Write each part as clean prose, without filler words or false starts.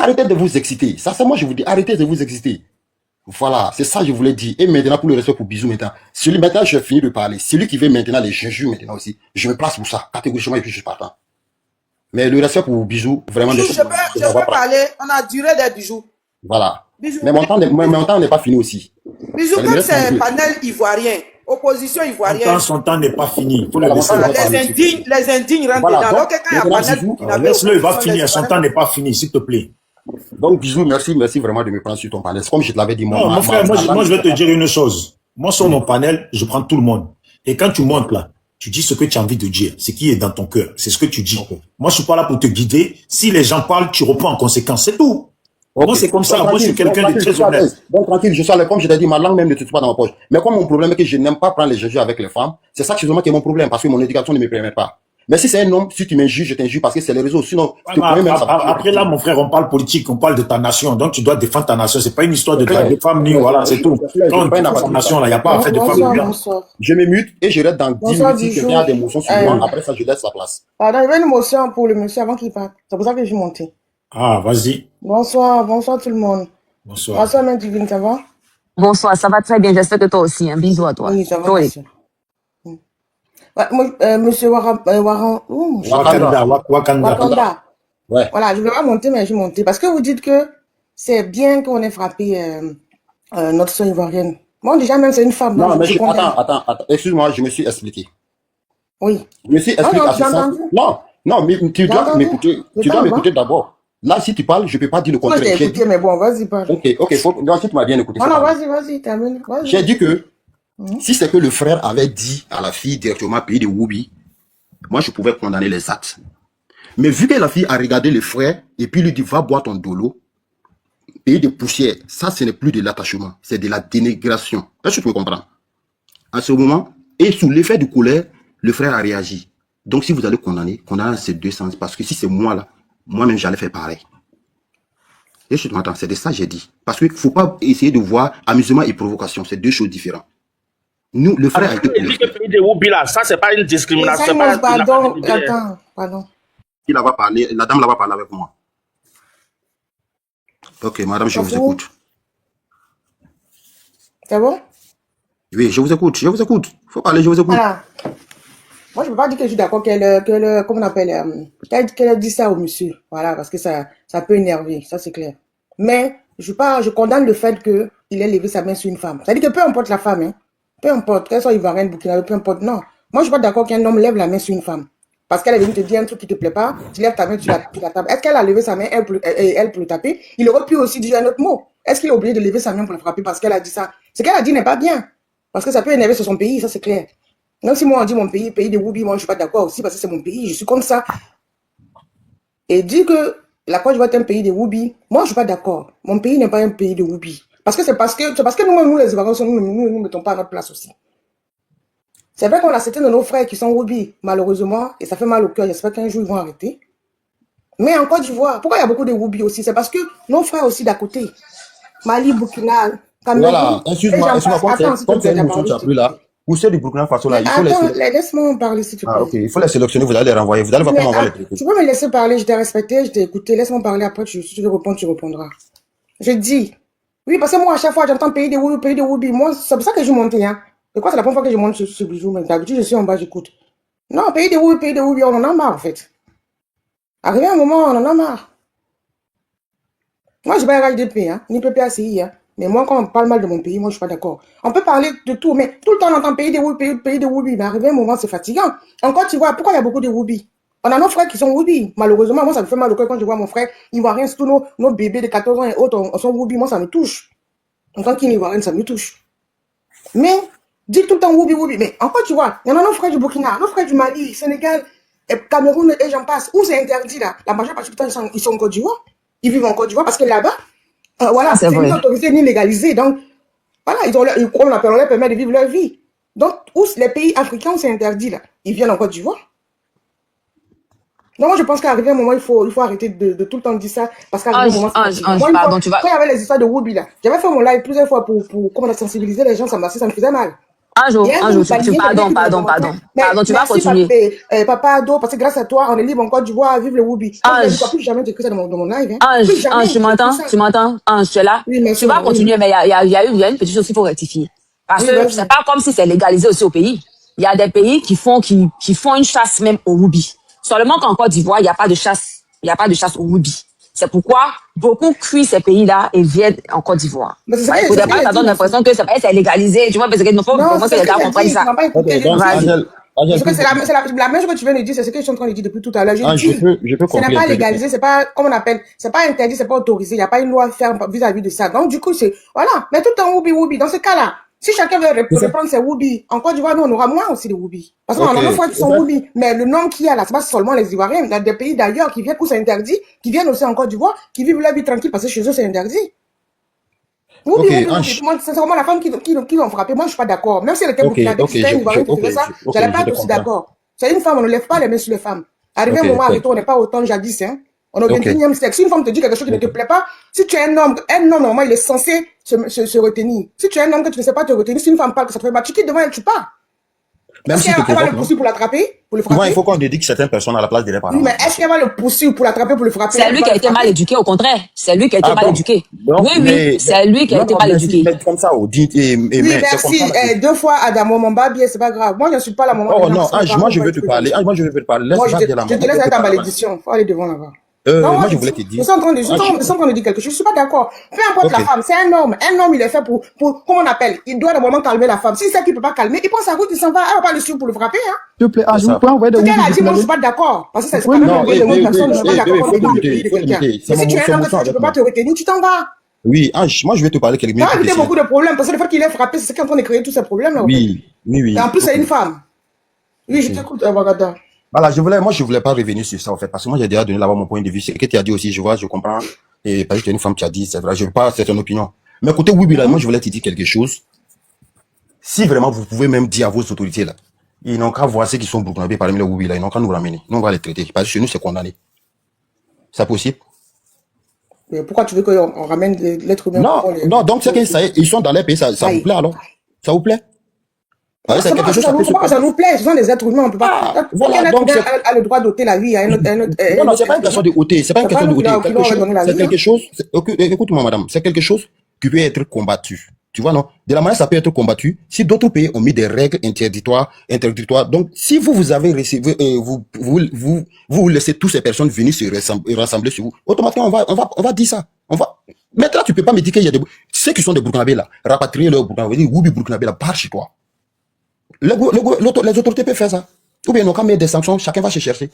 Arrêtez de vous exciter. Ça, c'est moi, je vous dis, arrêtez de vous exciter. Voilà, c'est ça que je voulais dire. Et maintenant, pour le respect pour Bisou, maintenant. Celui, maintenant, j'ai fini de parler. Celui qui veut maintenant les juges maintenant aussi, je me place pour ça, catégoriquement, et puis je suis partant. Mais le respect pour Bisou, vraiment... Bijou, je peux parler. On a duré des bijoux. Voilà. Bijou. Mais mon temps n'est pas fini aussi. Bijou, comme c'est panel ivoirien, opposition ivoirienne. Son temps n'est pas fini. Il faut le laisser. Les indignes rentrent dedans. Donc, quand il y a panel, laisse-le, il va finir. Son temps n'est pas fini, s'il te plaît. Donc, Bisou, merci vraiment de me prendre sur ton panel. Comme je te l'avais dit, mon frère, moi, je vais te dire une chose. Moi, sur mon panel, je prends tout le monde. Et quand tu montes là, tu dis ce que tu as envie de dire, ce qui est dans ton cœur. C'est ce que tu dis. Okay. Moi, je suis pas là pour te guider. Si les gens parlent, tu reprends en conséquence. C'est tout. Okay. Moi, c'est comme ça. Moi, je suis quelqu'un de très honnête. Donc, tranquille, je suis à l'aise. Comme je t'ai dit, ma langue même ne se trouve pas dans ma poche. Mais comme mon problème est que je n'aime pas prendre les juges avec les femmes, c'est ça qui est mon problème, parce que mon éducation ne me permet pas. Mais si c'est un homme, si tu m'injures, je t'injure parce que c'est les réseaux. Sinon, après là, mon frère, on parle politique, on parle de ta nation. Donc, tu dois défendre ta nation. C'est pas une histoire de femmes ni voilà, c'est tout. Quand on défend ta nation, là, il n'y a pas à faire de femmes. Je me mute et je reste dans 10 minutes. Si quelqu'un a des motions sur moi, après ça, je laisse la place. Pardon, il y avait une motion pour le monsieur avant qu'il parte. C'est pour ça que je suis montée. Ah, vas-y. Bonsoir tout le monde. Bonsoir, Main Divine, ça va? Bonsoir, ça va très bien. J'espère que toi aussi. Un bisou à toi. Oui, ça va. Monsieur Wakanda. Ouais. Voilà, je ne vais pas monter, mais je suis montée. Parce que vous dites que c'est bien qu'on ait frappé notre soeur ivoirienne. Moi, déjà, même, c'est une femme. Non, mais attends. Excuse-moi, je me suis expliqué. Oui. Je me suis expliqué à ce sens. Non, mais tu dois m'écouter. Tu dois m'écouter d'abord. Là, si tu parles, je ne peux pas dire le contraire. Moi, j'ai écouté, mais bon, vas-y, parle. Ok. Donc, si tu m'as bien écouté. Non, vas-y, termine. J'ai dit que si c'est que le frère avait dit à la fille directement pays de Woubi, moi, je pouvais condamner les actes. Mais vu que la fille a regardé le frère et puis lui dit, va boire ton dolo, pays de poussière, ça, ce n'est plus de l'attachement, c'est de la dénigration. Est-ce que tu me comprends? À ce moment, et sous l'effet de colère, le frère a réagi. Donc, si vous allez condamner ces deux sens, parce que si c'est moi là, moi-même, j'allais faire pareil. Et je m'entends, c'est de ça que j'ai dit. Parce qu'il ne faut pas essayer de voir amusement et provocation. C'est deux choses différentes. Nous, le frère a été... Ça, c'est pas une discrimination. Pardon. La dame va parler avec moi. Ok, madame, je vous écoute. C'est bon? Oui, je vous écoute. Faut parler, je vous écoute. Voilà. Moi, je ne peux pas dire que je suis d'accord comment on appelle, qu'elle a dit ça au monsieur. Voilà, parce que ça peut énerver, ça c'est clair. Mais, je condamne le fait qu'il ait levé sa main sur une femme. C'est-à-dire que peu importe la femme, hein, peu importe, qu'elle soit ivoirienne, burkinabé, peu importe, non. Moi, je ne suis pas d'accord qu'un homme lève la main sur une femme. Parce qu'elle est venue te dire un truc qui te plaît pas, tu lèves ta main sur la table. Est-ce qu'elle a levé sa main, elle pour le taper? Il aurait pu aussi dire un autre mot. Est-ce qu'il est obligé de lever sa main pour la frapper parce qu'elle a dit ça? Ce qu'elle a dit n'est pas bien. Parce que ça peut énerver sur son pays, ça c'est clair. Même si moi on dit mon pays de Woubi, moi je suis pas d'accord aussi parce que c'est mon pays, je suis comme ça. Et dire que la Côte d'Ivoire est un pays de Woubi, moi je suis pas d'accord. Mon pays n'est pas un pays de Woubi. Parce que c'est parce que nous les Ivoiriens, nous ne mettons pas à notre place aussi. C'est vrai qu'on a certains de nos frères qui sont Woubi, malheureusement, et ça fait mal au cœur. J'espère qu'un jour ils vont arrêter. Mais en Côte d'Ivoire, pourquoi il y a beaucoup de Woubi aussi? C'est parce que nos frères aussi d'à côté, Mali, Burkina, Cameroun. Voilà, excuse-moi, comme c'est une motion que tu as pris là. Ou ceux du Burkina Faso là, il faut laisse-moi parler si tu peux. Ah, ok, il faut les sélectionner, vous allez les renvoyer, vous allez voir comment on va les traiter. Tu peux me laisser parler, je t'ai respecté, je t'ai écouté, laisse-moi parler après, si tu veux répondre, tu répondras. Je dis, oui, parce que moi, à chaque fois, j'entends pays de Woubi, moi, c'est pour ça que je suis monté, hein. Et quoi, c'est la première fois que je monte sur ce bijou, mais d'habitude, je suis en bas, j'écoute. Non, pays de Woubi, on en a marre, en fait. Arrivé un moment, on en a marre. Moi, je vais à RHDP, hein, ni PPACI, hein. Mais moi, quand on parle mal de mon pays, moi, je suis pas d'accord. On peut parler de tout, mais tout le temps, on entend pays de Woubi. Mais arrivé un moment, c'est fatigant. Encore, tu vois, pourquoi il y a beaucoup de Woubi? On a nos frères qui sont Woubi. Malheureusement, moi, ça me fait mal au cœur quand je vois mon frère ivoirien, tous nos bébés de 14 ans et autres, sont Woubi. Moi, ça me touche. En tant qu'Ivoirien, ça me touche. Mais, dis tout le temps Woubi. Mais encore, tu vois, il y en a nos frères du Burkina, nos frères du Mali, Sénégal, Cameroun et j'en passe. Où c'est interdit, là? La majeure partie du temps, ils sont en Côte d'Ivoire. Ils vivent en Côte d'Ivoire parce que là-bas, voilà, c'est ni autorisé ni légalisé. Donc, voilà, on leur permet de vivre leur vie. Donc, où les pays africains où c'est interdit, là, ils viennent en Côte d'Ivoire. Donc, moi, je pense qu'à un moment, il faut arrêter de tout le temps dire ça. Parce qu'à un moment, pardon, tu vas... Quand il y avait les histoires de Woubi, là, j'avais fait mon live plusieurs fois pour sensibiliser les gens, ça me faisait mal. Pardon, tu vas continuer. Papa Ado, parce que grâce à toi, on est libre en Côte d'Ivoire, vive le Whoopi. Je ne plus jamais t'écrire ça dans mon live. Ange, tu m'entends? Ange, tu es là? Tu vas continuer, mais il y a une petite chose qu'il faut rectifier. Parce que c'est pas comme si c'est légalisé aussi au pays. Il y a des pays qui font une chasse même au Whoopi. Seulement qu'en Côte d'Ivoire, il n'y a pas de chasse. Il n'y a pas de chasse au Whoopi. C'est pourquoi beaucoup fuient ces pays-là et viennent en Côte d'Ivoire. Il ne faudrait pas que ça donne l'impression que c'est légalisé. Tu vois, parce qu'il ne faut pas que les gars comprennent ça. C'est la même chose que tu viens de dire, c'est ce que je suis en train de dire depuis tout à l'heure. Je peux ce n'est pas légalisé, c'est pas, comment on appelle, c'est pas interdit, c'est pas autorisé. Il n'y a pas une loi ferme vis-à-vis de ça. Donc, du coup, c'est, voilà. Mais tout en Whoopi. Dans ce cas-là, si chacun veut reprendre ses Whoopi, en Côte d'Ivoire, nous, on aura moins aussi de Whoopi. Parce qu'on en a fois qui sont Whoopi. Mais le nombre qu'il y a là, c'est pas seulement les Ivoiriens. Il y a des pays d'ailleurs qui viennent où c'est interdit, qui viennent aussi en Côte d'Ivoire, qui vivent leur vie tranquille parce que chez eux, c'est interdit. Whoopi, moi, sincèrement, la femme qui l'ont frappé, moi, je suis pas d'accord. Même si elle était burkinabé, si c'était une Ivoirienne qui faisait ça, j'allais pas être aussi d'accord. C'est une femme, on ne lève pas les mains sur les femmes. Arrivé un moment avec toi, on n'est pas autant jadis, hein. On est au 21e siècle. Si une femme te dit quelque chose qui ne te plaît pas, si tu es un homme, normalement, il est censé se retenir. Si tu es un homme que tu ne sais pas te retenir, si une femme parle que ça te fait mal, tu quittes devant elle, tu pars. Même si elle va le poursuivre pour l'attraper, pour le frapper. Moi, il faut qu'on dédie que certaines personnes à la place de leurs parents. Oui, mais est-ce qu'elle va le poursuivre pour l'attraper, pour le frapper? C'est lui qui a été mal éduqué, au contraire. C'est lui qui a été mal éduqué. Oui, c'est lui qui a été mal éduqué. Mais comme ça, oui, merci. 2 fois Adamo, mon babier, c'est pas grave. Moi, je ne suis pas la maman. Oh non, moi, je veux te parler. Je te laisse avec ta malédiction. Faut aller devant là-bas. Moi, je voulais te dire. Ils sont en train de dire quelque chose. Je suis pas d'accord. Peu importe la femme, c'est un homme. Un homme, il est fait pour, comment on appelle? Il doit normalement calmer la femme. Si c'est qu'il peut pas calmer, il prend sa route, il s'en va. Elle va pas le suivre pour le frapper, hein. S'il te plaît, je vous peux envoyer des Whoopi. Ce qu'elle a dit, moi, je suis pas d'accord. Parce que c'est pas même envoyer des personnes, je suis pas d'accord. Si tu es un homme, tu peux pas te retenir, tu t'en vas. Oui, moi, je vais te parler quelque chose. Ça va éviter beaucoup de problèmes. Parce que le fait qu'il est frappé, c'est ce qui est en train de créer tous ces problèmes, là. Oui. Et en plus, c'est une femme. Oui, je t'écoute, Wagada. Voilà, moi, je voulais pas revenir sur ça, en fait, parce que moi, j'ai déjà donné là-bas mon point de vue. C'est ce que tu as dit aussi, je comprends. Et parce que tu es une femme qui a dit, c'est vrai, je veux pas, c'est ton opinion. Mais écoutez, oui, là, moi, je voulais te dire quelque chose. Si vraiment, vous pouvez même dire à vos autorités, là, ils n'ont qu'à voir ceux qui sont burkinabés parmi les Whoopi, là, ils n'ont qu'à nous ramener. Nous, on va les traiter. Parce que chez nous, c'est condamné. C'est possible? Mais pourquoi tu veux qu'on ramène l'être humain? Non, donc c'est que ça, ils sont dans les pays, ça vous plaît, alors? Ça vous plaît? C'est quelque chose ça nous plaît, ce sont des êtres humains, on peut pas. Aucun être humain a le droit d'ôter la vie à un autre. Non, c'est pas une question de ôter, c'est pas une question de ôter. C'est quelque chose, écoute-moi, madame, c'est quelque chose qui peut être combattu. Tu vois, non? De la manière, ça peut être combattu si d'autres pays ont mis des règles interdictoires. Donc, si vous avez recevé, vous laissez toutes ces personnes venir se rassembler sur vous, automatiquement, on va dire ça. Maintenant, tu peux pas me dire qu'il y a ceux qui sont des Burkinabés là, rapatrier leurs Burkinabés, Whoopi Burkinabé là, par chez toi. Les autorités peuvent faire ça. Ou bien, ils n'ont qu'à mettre des sanctions, chacun va se chercher.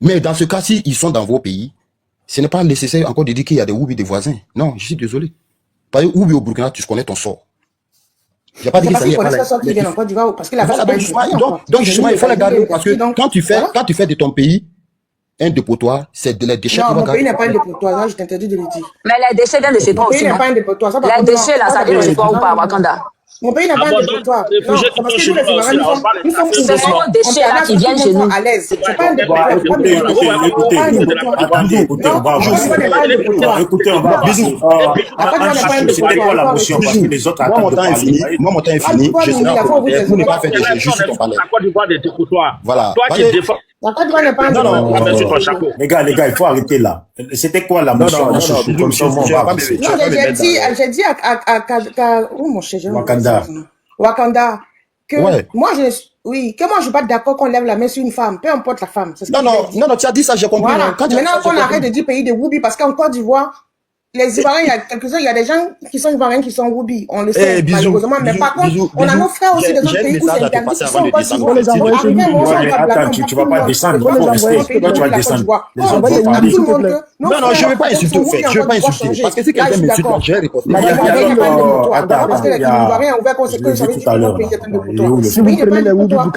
Mais dans ce cas-ci, ils sont dans vos pays. Ce n'est pas nécessaire encore de dire qu'il y a des Whoopi des voisins. Non, je suis désolé. Parce que Whoopi au Burkina, tu connais ton sort. J'ai pas dit que ça y est. Parce que la donc, justement, il faut les garder. Parce que quand tu fais de ton pays un dépotoir, c'est de les déchets. Non, mon pays n'est pas un dépotoir, je t'interdis de le dire. Mais les déchets viennent de chez toi aussi. Mon pays n'est pas un dépotoir. Les déchets, là, ça vient de chez toi ou pas, Wakanda? Mon pays n'a pas un dépotoir. Non, c'est parce que nous, les Ivoiriens, nous sommes ce sont les déchets là qui viennent chez nous. À l'aise. C'est pas un dépotoir. Écoutez, on va. Bisous. C'était quoi la motion? Parce que les autres attendent de parler. Moi, mon temps est fini. Je serai en commentaire pour ne pas faire de jeu sur ton palais. La Côte d'Ivoire des dépotoirs. Voilà. Toi qui défends. La Côte d'Ivoire n'est pas un dépotoir. Les gars, il faut arrêter là. C'était quoi la motion? Non, j'ai dit à mon cher, Wakanda, que moi je suis pas d'accord qu'on lève la main sur une femme, peu importe la femme. Non, tu as dit ça, j'ai compris. Voilà. Maintenant qu'on arrête de dire pays de Whoopi, parce qu'en Côte d'Ivoire, les Ivoiriens, il y a des gens qui sont Ivoiriens qui sont Whoopi. On le sait, malheureusement. Mais par contre, on a nos frères aussi des autres pays où c'est interdit, qui sont en Côte d'Ivoire. Attends, tu vas pas descendre, il faut rester. Toi, tu vas descendre. Les autres vont parler. Non, je vais pas insulter, au fait. Je vais pas insulter. Parce que si quelqu'un m'insulte, j'ai répondu. Parce que les Ivoiriens ont ouvert conséquence sur les pays de Whoopi. Si vous prenez les Whoopi, vous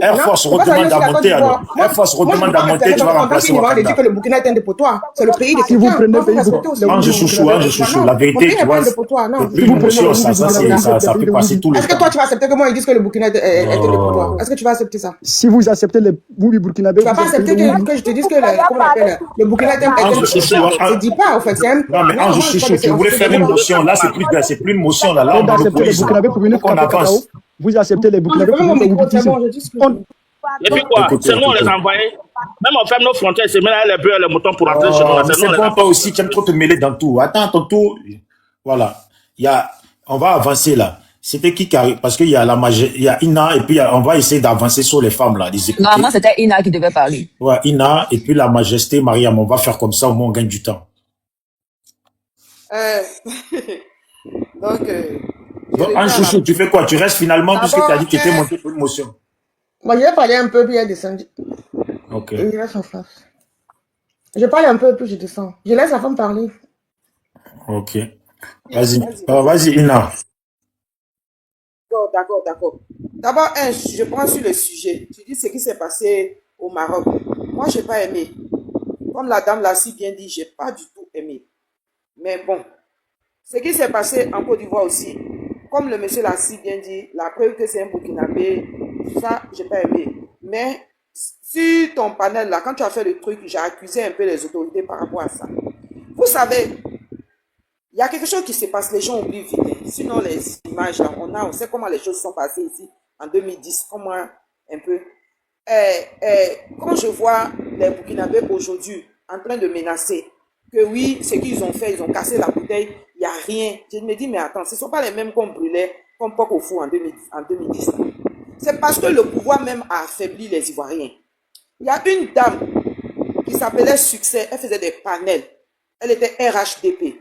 Air Force redemande à monter alors. Air Force redemande à monter, tu vas remplacer Wakanda. Il dit que le Burkina est un dépotoir. C'est le pays des Si vous prenez respecter aussi. Ange chouchou, la vérité, tu vois, plus d'émotion, ça peut passer tous les temps. Est-ce que toi, tu vas accepter que moi, ils disent que le Burkina est pour toi? Est-ce que tu vas accepter ça? Si vous acceptez les Woubi burkinabés, tu vas pas accepter que je te dise que le Burkina est un je dis pas, en fait, c'est un... Non, mais Ange chouchou, tu voulais faire une motion, là, c'est plus une motion, là, on accepter les burkinabés pour venir qu'on avance. Vous acceptez les burkinabés pour venir et puis quoi, c'est nous on les envoyait. Même on ferme nos frontières, c'est maintenant les bœufs et les moutons pour rentrer chez nous. C'est bon, toi aussi, tu aimes trop te mêler dans tout. Attends, ton tour. Voilà. On va avancer là. C'était qui arrive? Parce qu'il y a il y a Ina, et puis on va essayer d'avancer sur les femmes là. Normalement, c'était Ina qui devait parler. Ouais, Ina, et puis la majesté Mariam. On va faire comme ça, au moins on gagne du temps. Donc, Ange chouchou, tu fais quoi? Tu restes finalement, puisque tu as dit que tu étais monté pour une motion. Moi, je vais parler un peu, puis il est descendu. Ok. Il reste en face. Je parle un peu, puis je descends. Je laisse la femme parler. Ok. Vas-y, Ina. D'accord. D'abord, je prends sur le sujet. Tu dis ce qui s'est passé au Maroc. Moi, je n'ai pas aimé. Comme la dame l'a si bien dit, je n'ai pas du tout aimé. Mais bon, ce qui s'est passé en Côte d'Ivoire aussi, comme le monsieur l'a si bien dit, la preuve que c'est un Burkinabé, ça, je n'ai pas aimé. Mais sur ton panel, là, quand tu as fait le truc, j'ai accusé un peu les autorités par rapport à ça. Vous savez, il y a quelque chose qui se passe, les gens oublient vite. Sinon, les images, là, on sait comment les choses sont passées ici en 2010, comme moi, un peu. Quand je vois les Burkinabés aujourd'hui en train de menacer, que oui, ce qu'ils ont fait, ils ont cassé la bouteille, il n'y a rien. Je me dis, mais attends, ce ne sont pas les mêmes qu'on brûlait comme Pok au fou en 2010. C'est parce que le pouvoir même a affaibli les Ivoiriens. Il y a une dame qui s'appelait Succès, elle faisait des panels. Elle était RHDP.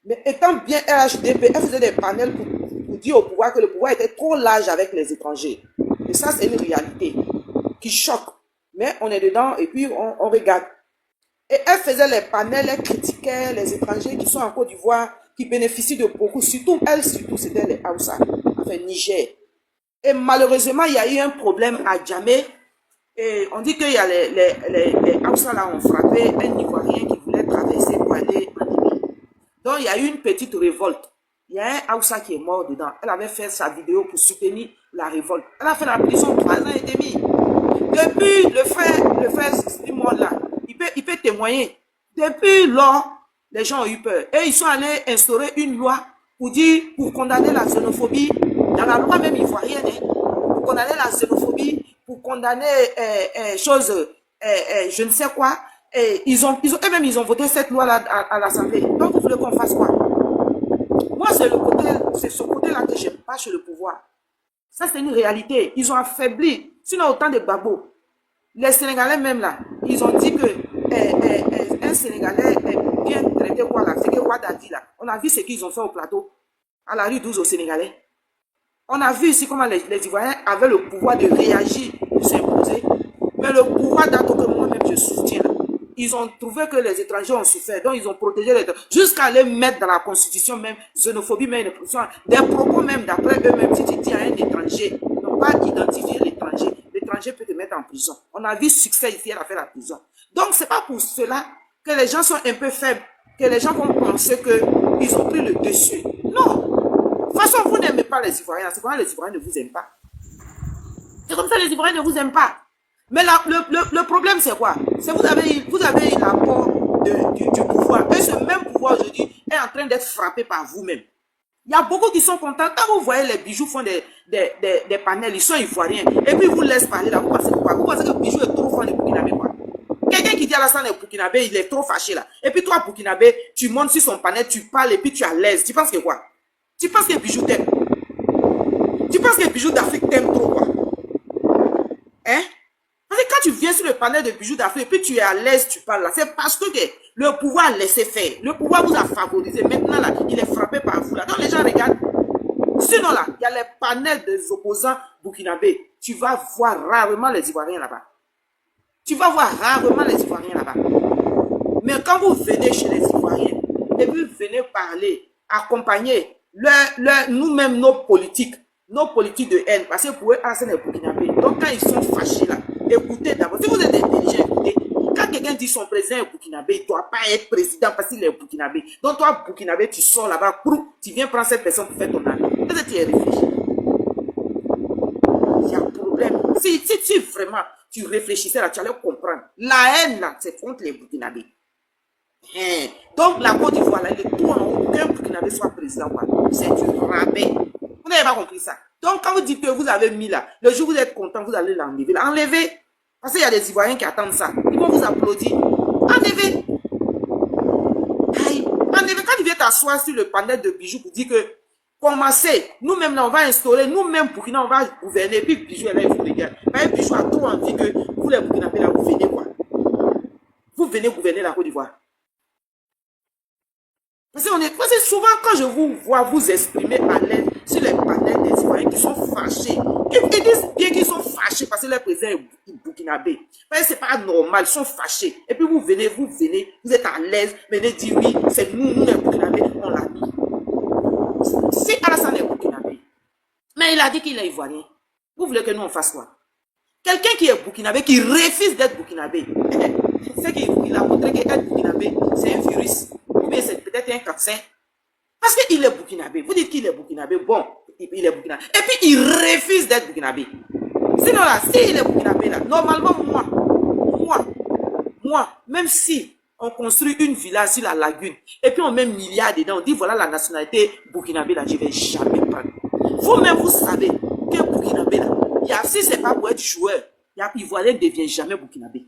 Mais étant bien RHDP, elle faisait des panels pour dire au pouvoir que le pouvoir était trop large avec les étrangers. Et ça, c'est une réalité qui choque. Mais on est dedans et puis on regarde. Et elle faisait les panels, elle critiquait les étrangers qui sont en Côte d'Ivoire, qui bénéficient de beaucoup. Surtout, c'était les Hausa, enfin Niger. Et malheureusement, il y a eu un problème à Djamé. Et on dit qu'il y a les Hausa là ont frappé un Ivoirien qui voulait traverser pour aller en Libye. Donc, il y a eu une petite révolte. Il y a un Hausa qui est mort dedans. Elle avait fait sa vidéo pour soutenir la révolte. Elle a fait la prison 3 ans et demi. Depuis le frère Simon là, il peut témoigner. Depuis lors, les gens ont eu peur. Et ils sont allés instaurer une loi pour condamner la xénophobie. Dans la loi même ivoirienne, pour condamner la xénophobie, pour condamner je ne sais quoi. Et ils ont voté cette loi-là à l'Assemblée. Donc, vous voulez qu'on fasse quoi? Moi, c'est ce côté-là que j'aime pas chez le pouvoir. Ça, c'est une réalité. Ils ont affaibli. Sinon, autant de babos. Les Sénégalais même là, ils ont dit que un Sénégalais est bien traité quoi là. C'est que Wad a dit là. On a vu ce qu'ils ont fait au plateau, à la rue 12 au Sénégalais. On a vu ici comment les Ivoiriens avaient le pouvoir de réagir, de s'imposer. Mais le pouvoir d'Ato que moi-même je soutiens, ils ont trouvé que les étrangers ont souffert. Donc ils ont protégé les étrangers. Jusqu'à les mettre dans la constitution même, xénophobie même, des propos même d'après eux-mêmes. Si tu dis à un étranger, non pas identifier l'étranger, l'étranger peut te mettre en prison. On a vu succès ici, elle a fait la prison. Donc c'est pas pour cela que les gens sont un peu faibles, que les gens vont penser qu'ils ont pris le dessus. Non. De toute façon, vous n'aimez pas les Ivoiriens. C'est pourquoi les Ivoiriens ne vous aiment pas. C'est comme ça les Ivoiriens ne vous aiment pas. Mais le problème, c'est quoi? C'est vous avez eu l'apport du pouvoir. Et ce même pouvoir, aujourd'hui, est en train d'être frappé par vous-même. Il y a beaucoup qui sont contents. Quand vous voyez les bijoux font des panels, ils sont ivoiriens. Et puis, ils vous laissent parler là. Vous pensez quoi? Vous pensez que le bijou est trop fort des Burkinabés, quoi? Quelqu'un qui dit à la scène des Burkinabés, il est trop fâché là. Et puis, toi, Burkinabé, tu montes sur son panel, tu parles et puis tu es à l'aise. Tu penses que quoi? Tu penses que les bijoux t'aiment? Tu penses que les bijoux d'Afrique t'aiment trop, quoi? Hein? Parce que quand tu viens sur le panel de bijoux d'Afrique et puis tu es à l'aise, tu parles là, c'est parce que le pouvoir a laissé faire. Le pouvoir vous a favorisé. Maintenant là, il est frappé par vous là. Donc les gens regardent. Sinon là, il y a les panels des opposants burkinabés. Tu vas voir rarement les Ivoiriens là-bas. Tu vas voir rarement les Ivoiriens là-bas. Mais quand vous venez chez les Ivoiriens et puis vous venez parler, accompagner nous-mêmes nos politiques de haine, parce que pour eux, c'est les Burkinabés. Donc quand ils sont fâchés là, écoutez d'abord. Si vous êtes intelligent, écoutez. Quand quelqu'un dit son président est burkinabé, il ne doit pas être président parce qu'il est burkinabé. Donc toi, burkinabé, tu sors là-bas, tu viens prendre cette personne pour faire ton ami. Est-ce que tu es réfléchi? Il y a un problème. Si vraiment tu réfléchissais là, tu allais comprendre. La haine là, c'est contre les burkinabés. Donc la Côte d'Ivoire, là, il est tout en haut. Qu'un burkinabé soit président, c'est du rabais. Vous n'avez pas compris ça. Donc quand vous dites que vous avez mis là, le jour où vous êtes content, vous allez l'enlever. Enlevez. Parce qu'il y a des Ivoiriens qui attendent ça. Ils vont vous applaudir. Enlevez. Enlevez. Quand tu viens t'asseoir sur le panel de Bijou pour dire que commencez, nous-mêmes là, on va instaurer, nous-mêmes Burkina, on va gouverner. Puis Bijou est là, il faut regarder. Bijou a trop envie que vous les Burkinabés là, vous venez quoi. Vous venez gouverner la Côte d'Ivoire. Parce que souvent quand je vous vois vous exprimer à l'aise sur les panels des Ivoiriens qui sont fâchés, ils disent bien qu'ils sont fâchés parce que leur président est burkinabé. Parce que c'est pas normal, ils sont fâchés. Et puis vous venez, vous êtes à l'aise, venez dire oui, c'est nous les burkinabés, on l'a mis. Si Alassane est burkinabé, mais il a dit qu'il est ivoirien, vous voulez que nous on fasse quoi? Quelqu'un qui est burkinabé, qui refuse d'être burkinabé, c'est qu'il a montré qu'être burkinabé, c'est un virus. Ou bien c'est peut-être un cancer. Parce qu'il est burkinabé. Vous dites qu'il est burkinabé. Bon, il est burkinabé. Et puis il refuse d'être burkinabé. Sinon là, s'il est burkinabé là, normalement moi, même si on construit une villa sur la lagune, et puis on met milliards dedans, on dit voilà la nationalité burkinabé là, je ne vais jamais prendre. Vous-même, vous savez que burkinabé là, si ce n'est pas pour être joueur, Ivoirien ne devient jamais burkinabé.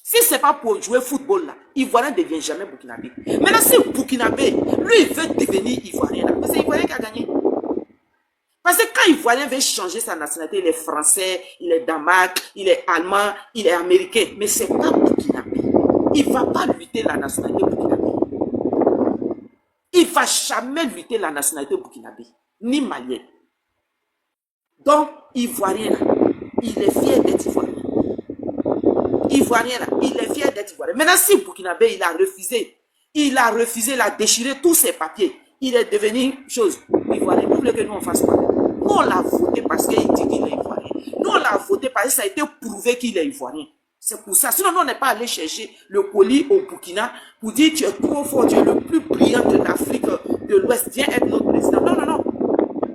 Si ce n'est pas pour jouer football là, Ivoirien ne devient jamais burkinabé. Maintenant, si burkinabé, lui, il veut devenir Ivoirien là, c'est Ivoirien qui a gagné. Parce que quand Ivoirien veut changer sa nationalité, il est français, il est damak, il est allemand, il est américain. Mais ce n'est pas burkinabé. Il ne va pas lutter la nationalité burkinabé. Il ne va jamais lutter la nationalité burkinabé, ni malien. Donc, Ivoirien là, il est fier d'être Ivoirien. Ivoirien là, il est fier d'être Ivoirien. Maintenant, si burkinabé, il a refusé, il a déchiré tous ses papiers, il est devenu chose Ivoirien. Vous voulez que nous on fasse quoi? Nous on l'a voté parce qu'il dit qu'il est Ivoirien. Nous on l'a voté parce que ça a été prouvé qu'il est Ivoirien. C'est pour ça. Sinon, nous on n'est pas allé chercher le colis au Burkina pour dire tu es trop fort, tu es le plus brillant de l'Afrique de l'Ouest, viens être notre président. Non, non, non.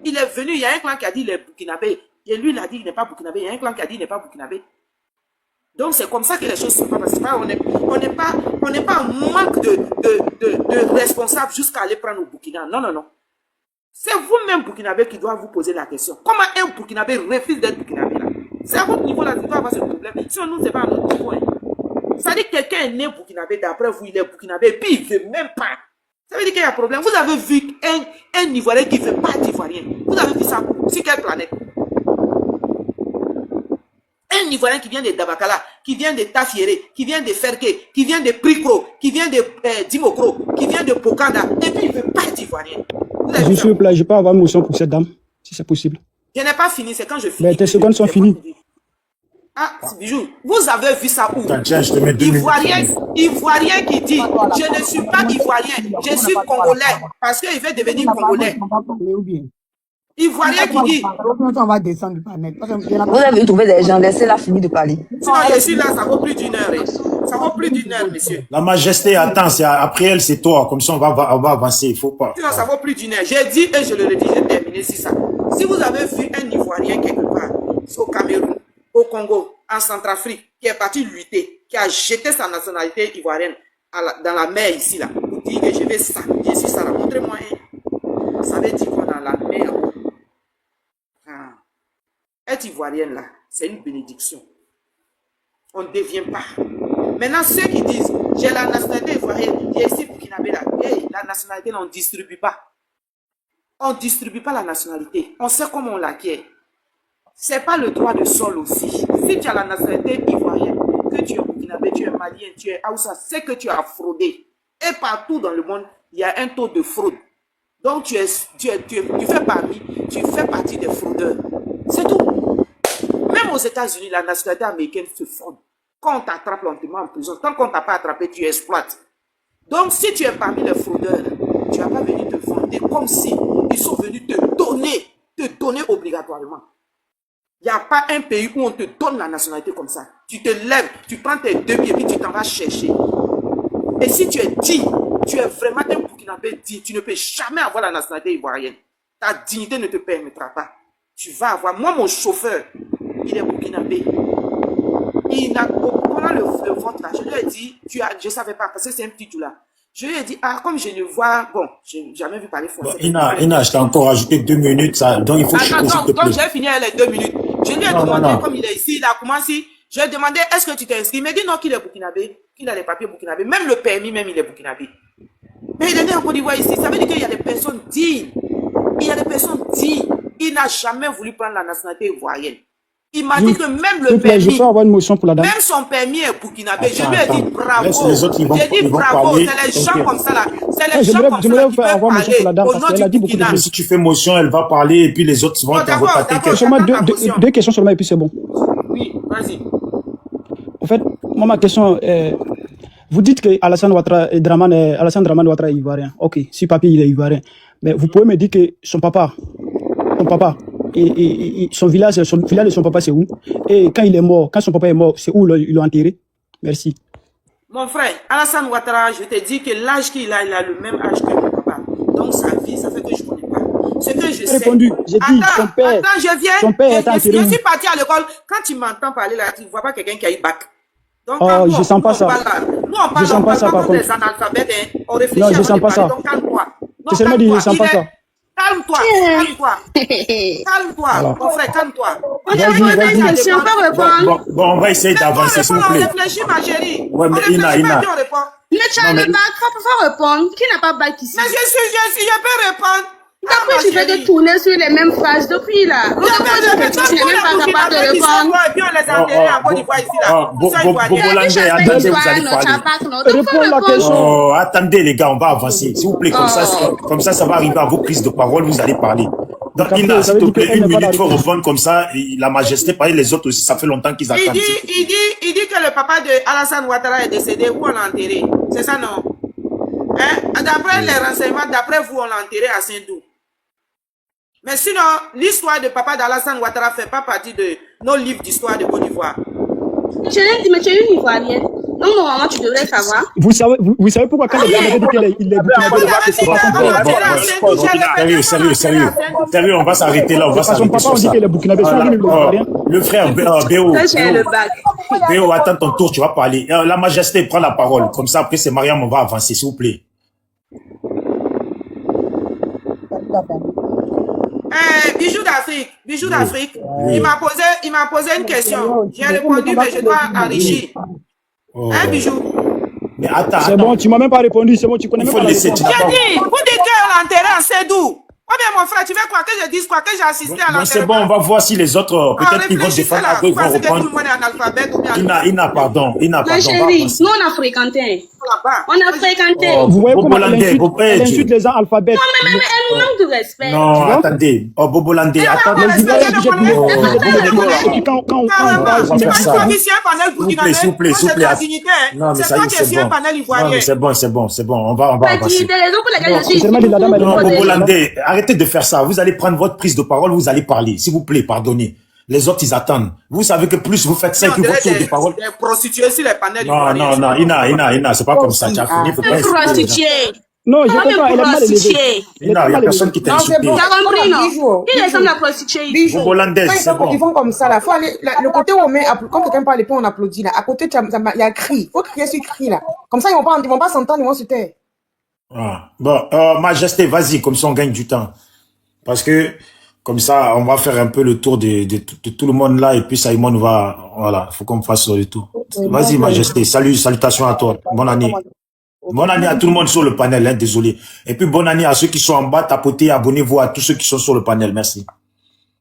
Il est venu, il y a un clan qui a dit il est burkinabé. Et lui, il a dit il n'est pas burkinabé. Il y a un clan qui a dit il n'est pas burkinabé. Donc c'est comme ça que les choses se passent. On n'est pas en manque de responsables jusqu'à aller prendre au Burkina. Non, non, non. C'est vous-même burkinabé qui doit vous poser la question. Comment un burkinabé refuse d'être burkinabé là? C'est à votre niveau là qui doit avoir ce problème. Sinon nous, c'est pas à notre niveau. Ça dit que quelqu'un est né burkinabé, d'après vous, il est burkinabé, et puis il ne veut même pas. Ça veut dire qu'il y a un problème. Vous avez vu un Ivoirien qui ne veut pas être Ivoirien. Vous avez vu ça sur quelle planète? Un Ivoirien qui vient de Dabakala, qui vient de Tafiéré, qui vient de Ferké, qui vient de Prikro, qui vient de Dimokro, qui vient de Pokada, et puis il ne veut pas être Ivoirien. Je suis là, je peux avoir une motion pour cette dame, si c'est possible. Je n'ai pas fini, c'est quand je finis. Mais tes secondes sont finies. Ah, Bijou, vous avez vu ça où? Tiens, je te mets 2 minutes. Ivoirien qui dit, je ne suis pas Ivoirien, je suis Congolais, parce qu'il veut devenir Congolais. Ivoirien qui dit. Vous avez trouvé des gens, laissez-la finir de parler. Sinon, je suis là, ça vaut plus d'une heure. Ça vaut plus d'une heure, monsieur. La majesté, attends, après elle, c'est toi. Comme ça, on va avancer. Il faut pas. Sinon, ça vaut plus d'une heure. J'ai dit et je le redis, j'ai terminé sur ça. Si vous avez vu un Ivoirien quelque part, au Cameroun, au Congo, en Centrafrique, qui est parti lutter, qui a jeté sa nationalité ivoirienne dans la mer ici, là, pour dire que je vais ça, je suis ça, montrez-moi un. Ça veut dire qu'on a la mer. Être ivoirienne là, c'est une bénédiction. On ne devient pas. Maintenant, ceux qui disent, j'ai la nationalité ivoirienne, j'ai ici burkinabé là, hey, la nationalité là, on ne distribue pas. On ne distribue pas la nationalité. On sait comment on l'acquiert. Ce n'est pas le droit de sol aussi. Si tu as la nationalité ivoirienne, que tu es burkinabé, tu es malien, tu es Hausa, c'est que tu as fraudé. Et partout dans le monde, il y a un taux de fraude. Donc tu fais partie des fraudeurs. C'est tout. Même aux États-Unis, la nationalité américaine se fraude. Quand on t'attrape, on te met en prison. Tant qu'on ne t'a pas attrapé, tu exploites. Donc si tu es parmi les fraudeurs, tu ne vas pas venir te vanter comme si ils sont venus te donner obligatoirement. Il n'y a pas un pays où on te donne la nationalité comme ça. Tu te lèves, tu prends tes 2 pieds, puis tu t'en vas chercher. Et si tu es digne, tu es vraiment un Burkinabé digne, tu ne peux jamais avoir la nationalité ivoirienne. Ta dignité ne te permettra pas. Tu vas avoir... Moi, mon chauffeur, il est Burkinabé. Il n'a... Pendant le vote là, je lui ai dit, je ne savais pas, parce que c'est un petit tout là. Je lui ai dit, comme je le vois, bon, je n'ai jamais vu parler français. Ina, je t'ai encore rajouté 2 minutes, ça, donc il faut que je te comme j'ai fini les 2 minutes, je lui ai demandé, comme il est ici, il a commencé, je lui ai demandé, est-ce que tu t'es inscrit? Il m'a dit non, qu'il est Burkinabé, qu'il a les papiers Burkinabé, même le permis, même il est Burkinabé. Mais il est né en Côte d'Ivoire ici, ça veut dire qu'il y a des personnes dignes. Il y a des personnes dignes. Il n'a jamais voulu prendre la nationalité ivoirienne. Il m'a dit que même le permis, je peux avoir une motion pour la dame. même son permis est burkinabé. Je lui ai dit bravo. Les autres, J'ai dit bravo. C'est les gens comme ça là. C'est les gens comme ça là qui peuvent parler au nom du Burkina. Si tu fais motion, elle va parler et puis les autres vont t'invoquer. Seulement deux questions seulement et puis c'est bon. Oui, vas-y. En fait, moi ma question est, vous dites que Alassane Dramane Ouattara est ivoirien. Ok, si papier il est ivoirien. Mais vous pouvez me dire que son papa, et son village de son papa, c'est où? Et quand il est mort, quand son papa est mort, c'est où ils l'ont enterré? Merci. Mon frère, Alassane Ouattara, je te dis que l'âge qu'il a, il a le même âge que mon papa. Donc sa vie, ça fait que je ne connais pas. Ce que je sais. Répondu. J'ai dit son père. Attends, je viens. Son père est enterré. Je suis parti à l'école. Quand tu m'entends parler là, tu ne vois pas quelqu'un qui a eu bac. Donc, je sens pas ça. Nous, on parle, je sens pas ça par contre. Des analphabètes, hein. On réfléchit. Non, je sens pas ça. Donc, calme-toi. C'est seulement dit, je sens pas ça. Calme-toi, calme-toi, mon frère, calme-toi. Si on peut répondre. Bon, on va essayer d'avancer, s'il vous plaît. On réfléchit, ma chérie. Ouais, mais Ina. Mais tu as le bac, faut répondre. Qui n'a pas bac ici? Mais je peux répondre. Depuis, tu fais de tourner sur les mêmes phrases depuis là. Tu n'es même pas capable de répondre. Et puis on les a enterrés en Côte d'Ivoire ici là. Bobolandais, attendez, vous allez parler. Réponds la question. Oh, attendez les gars, on va avancer. S'il vous plaît, comme ça va arriver à vos prises de parole, vous allez parler. Donc, Ina, s'il te plaît, 1 minute, il faut répondre comme ça. La majesté, pareil, les autres aussi, ça fait longtemps qu'ils attendent. Il dit que le papa de Alassane Ouattara est décédé, où on l'a enterré. C'est ça, non? Hein? D'après les renseignements, d'après vous, on l'a enterré à Saint-Dou. Mais sinon, l'histoire de papa d'Alassane Ouattara fait pas partie de nos livres d'histoire de Côte d'Ivoire. Je l'ai dit, mais tu es une Ivoirienne. Donc, normalement, tu devrais savoir. Vous savez pourquoi quand il a dit qu'il est burkinabé? Sérieux, on va s'arrêter là, on va s'arrêter sur ça. Le frère Béo, attends ton tour, tu vas parler. La majesté, prend la parole. Comme ça, après, c'est Mariam, on va avancer, s'il vous plaît. Bijou d'Afrique. Il m'a posé une question. J'ai répondu, mais je dois enrichir. Hein, Bijou? Mais attends. C'est bon, tu m'as même pas répondu, c'est bon, tu connais même pas la réponse. J'ai dit, vous dites qu'on l'a enterré en Sédou. Oh bien, mon frère, tu veux quoi que je dise quoi? Que j'ai assisté à l'enterrement? C'est bon, on va voir si les autres, peut-être qu'ils vont défendre, après ils vont reprendre. Ina, pardon. Ma chérie, nous on a fréquenté. On a fréquenté. Vous voyez comment elle insulte les gens alphabètes. Non, mais elle nous manque de respect. Non, attendez. Oh, Bobolandais, attendez. S'il vous plaît. Non, mais ça y est, c'est bon. On va avancer. Non, Bobolandais, arrêtez de faire ça. Vous allez prendre votre prise de parole, vous allez parler. S'il vous plaît, pardonnez. Les autres, ils attendent. Vous savez que plus vous faites ça, plus votre tour de parole. Les prostituées sur les panels. Non, Ina, c'est pas comme ça. Tu as fini, faut pas prostituée. Non, je comprends, elle est mal élevée. Ina, il n'y a personne qui t'a insulté. Tu as compris, non? Qui ressemble à la prostituée? Hollandaise, c'est bon. Ils font comme ça, là. Faut aller, le côté où on met, quand quelqu'un parle et puis on applaudit, là. À côté, il y a cri. Faut crier sur cri, là. Comme ça, ils vont pas s'entendre, ils vont se taire. Bon, majesté, vas-y, comme ça on gagne du temps. Parce que, comme ça, on va faire un peu le tour de tout le monde là, et puis Simon va, voilà, faut qu'on fasse le tour. Vas-y, majesté, salutations à toi, bonne année. Bonne année à tout le monde sur le panel, hein, désolé. Et puis bonne année à ceux qui sont en bas, tapotez, abonnez-vous à tous ceux qui sont sur le panel, merci.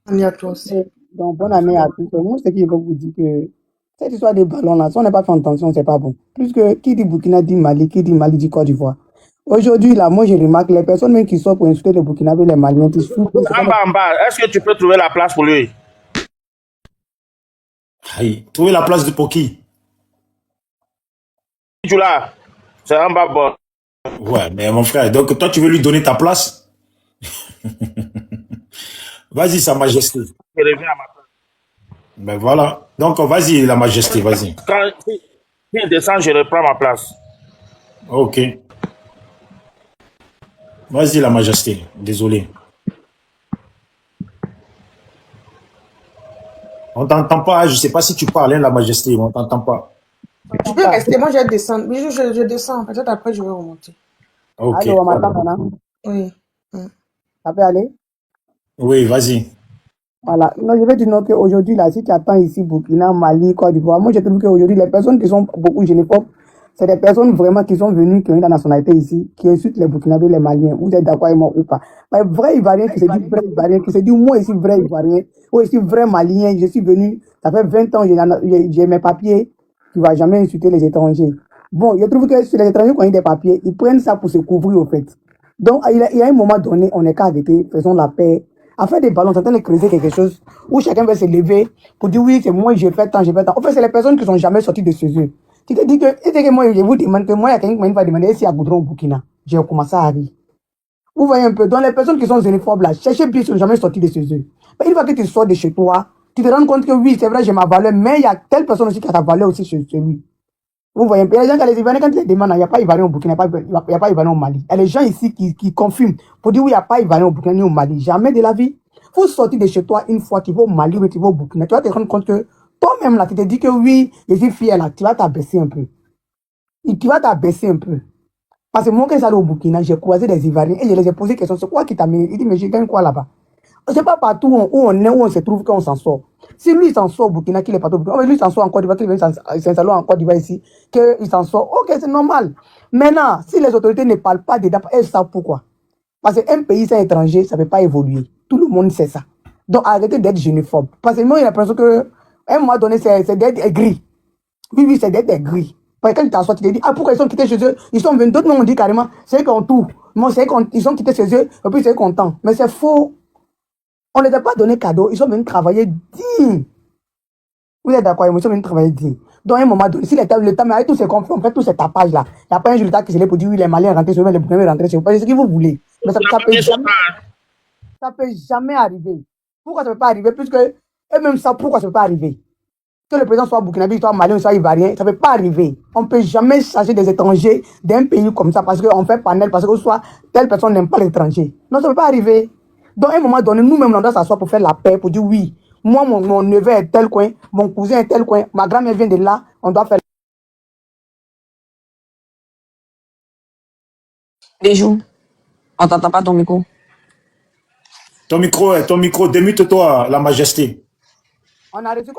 Bonne année à toi aussi. Donc, bonne année à tous. Moi, ce qui veut vous dire que cette histoire des ballons là, si on n'a pas fait attention, c'est pas bon. Plus que qui dit Burkina dit Mali, qui dit Mali dit Côte d'Ivoire. Aujourd'hui, là, moi, je remarque les personnes même qui sont pour insulter les Burkinabés, les Maliens, qui sont... En bas, est-ce que tu peux trouver la place pour lui? Aïe, trouver la place pour qui? Tu là, c'est en bas, bon. Ouais, mais mon frère, donc toi, tu veux lui donner ta place? Vas-y, Sa Majesté. Je reviens à ma place. Ben voilà. Donc, vas-y, la majesté, vas-y. Quand il descend, je reprends ma place. Ok. Vas-y, la majesté. Désolé. On t'entend pas. Je sais pas si tu parles, hein, la majesté. On t'entend pas. Je peux rester. Moi, je vais descendre. Oui, je descends. Peut-être après, je vais remonter. Ok. Allô, on m'entend maintenant? Oui. Ça peut aller? Oui, vas-y. Voilà. Non, je vais dire non qu'aujourd'hui, là, si tu attends ici, Burkina, Mali, Côte d'Ivoire, moi, je trouve qu'aujourd'hui, les personnes qui sont beaucoup xénophobes, c'est des personnes vraiment qui sont venues, qui ont eu la nationalité ici, qui insultent les Burkinabés, les Maliens. Vous êtes d'accord avec moi ou pas? Mais vrai Ivoirien qui se dit vrai Ivoirien, qui se dit moi ici vrai Ivoirien, moi ici vrai Malien, je suis venu, ça fait 20 ans, j'ai mes papiers, tu vas jamais insulter les étrangers. Bon, je trouve que sur les étrangers qui ont eu des papiers, ils prennent ça pour se couvrir au fait. Donc, il y a un moment donné, on n'est qu'à arrêter, faisons la paix. À faire des ballons, c'est en train de creuser quelque chose où chacun va se lever pour dire oui, c'est moi, j'ai fait tant, j'ai fait tant. En fait, c'est les personnes qui sont jamais sorties de chez eux. Tu te dis que moi, je vous demande que moi, il y a quelqu'un qui m'a demandé s'il y a Goudron au Burkina. J'ai commencé à rire. Vous voyez un peu, dans les personnes qui sont xénophobes là, cherchez bien, ils sont jamais sortis de chez eux. Mais une fois que tu sors de chez toi, tu te rends compte que oui, c'est vrai, j'ai ma valeur, mais il y a telle personne aussi qui a ta valeur aussi chez lui. Vous voyez, il y a des gens qui les Ivoiriens, quand ils les demandent, il n'y a pas Ivoirien au Burkina, il n'y a pas Ivoirien au Mali. Il y a les gens ici qui confirment pour dire oui, il n'y a pas Ivoirien au Burkina ni au Mali. Jamais de la vie. Il faut sortir de chez toi une fois, tu vas au Mali ou tu vas au Burkina. Tu vas te rendre compte que toi-même là, tu te dis que oui, je suis fier là, tu vas t'abaisser un peu. Et tu vas t'abaisser un peu. Parce que moi, quand j'allais au Burkina, j'ai croisé des Ivoiriens et je les ai posé question, c'est quoi qui t'a mené? Il dit, mais je gagne quoi là-bas? C'est pas partout où on est, où on se trouve qu'on s'en sort. Si lui, il s'en sort au Burkina, qu'il est partout au Burkina, lui, il s'en sort en Côte d'Ivoire, qu'il vient s'installer en Côte d'Ivoire ici, qu'il s'en sort, ok, c'est normal. Maintenant, si les autorités ne parlent pas dedans, elles savent pourquoi. Parce qu'un pays, c'est étranger, ça ne peut pas évoluer. Tout le monde sait ça. Donc, arrêtez d'être xénophobe. Parce que moi, il a l'impression qu'à un moment donné, c'est d'être aigri. Oui, c'est d'être aigri. Parce que quand tu t'en sors, tu te dis, ah, pourquoi ils sont quittés chez eux? Ils sont venus, d'autres m'ont dit carrément, c'est qu'on tout. Moi, c'est qu'ils sont quittés chez eux, et puis c'est content. Mais c'est faux. On ne les a pas donné cadeau, ils sont venus travailler digne. Vous êtes d'accord, ils sont venus travailler digne. Donc, à un moment donné, si l'État, mais avec tous ces conflits, on fait tous ces tapages là, il n'y a pas un jour l'État qui se lève pour dire, oui, les Maliens rentrent chez eux, les Burkinabés rentrent chez eux. C'est ce que vous voulez. Mais ça peut jamais arriver. Pourquoi ça ne peut pas arriver? Puisque, et même ça, pourquoi ça ne peut pas arriver? Que le président soit burkinabé, soit malien, soit ivoirien, ça ne peut pas arriver. On ne peut jamais charger des étrangers d'un pays comme ça parce qu'on fait panel, parce que soit telle personne n'aime pas les étrangers. Non, ça ne peut pas arriver. Donc, à un moment donné, nous-mêmes, on doit s'asseoir pour faire la paix, pour dire oui, moi, mon neveu est tel coin, mon cousin est tel coin, ma grand-mère vient de là, on doit faire. Bijou, on t'entend pas ton micro. Ton micro, démute-toi, la majesté. On a reçu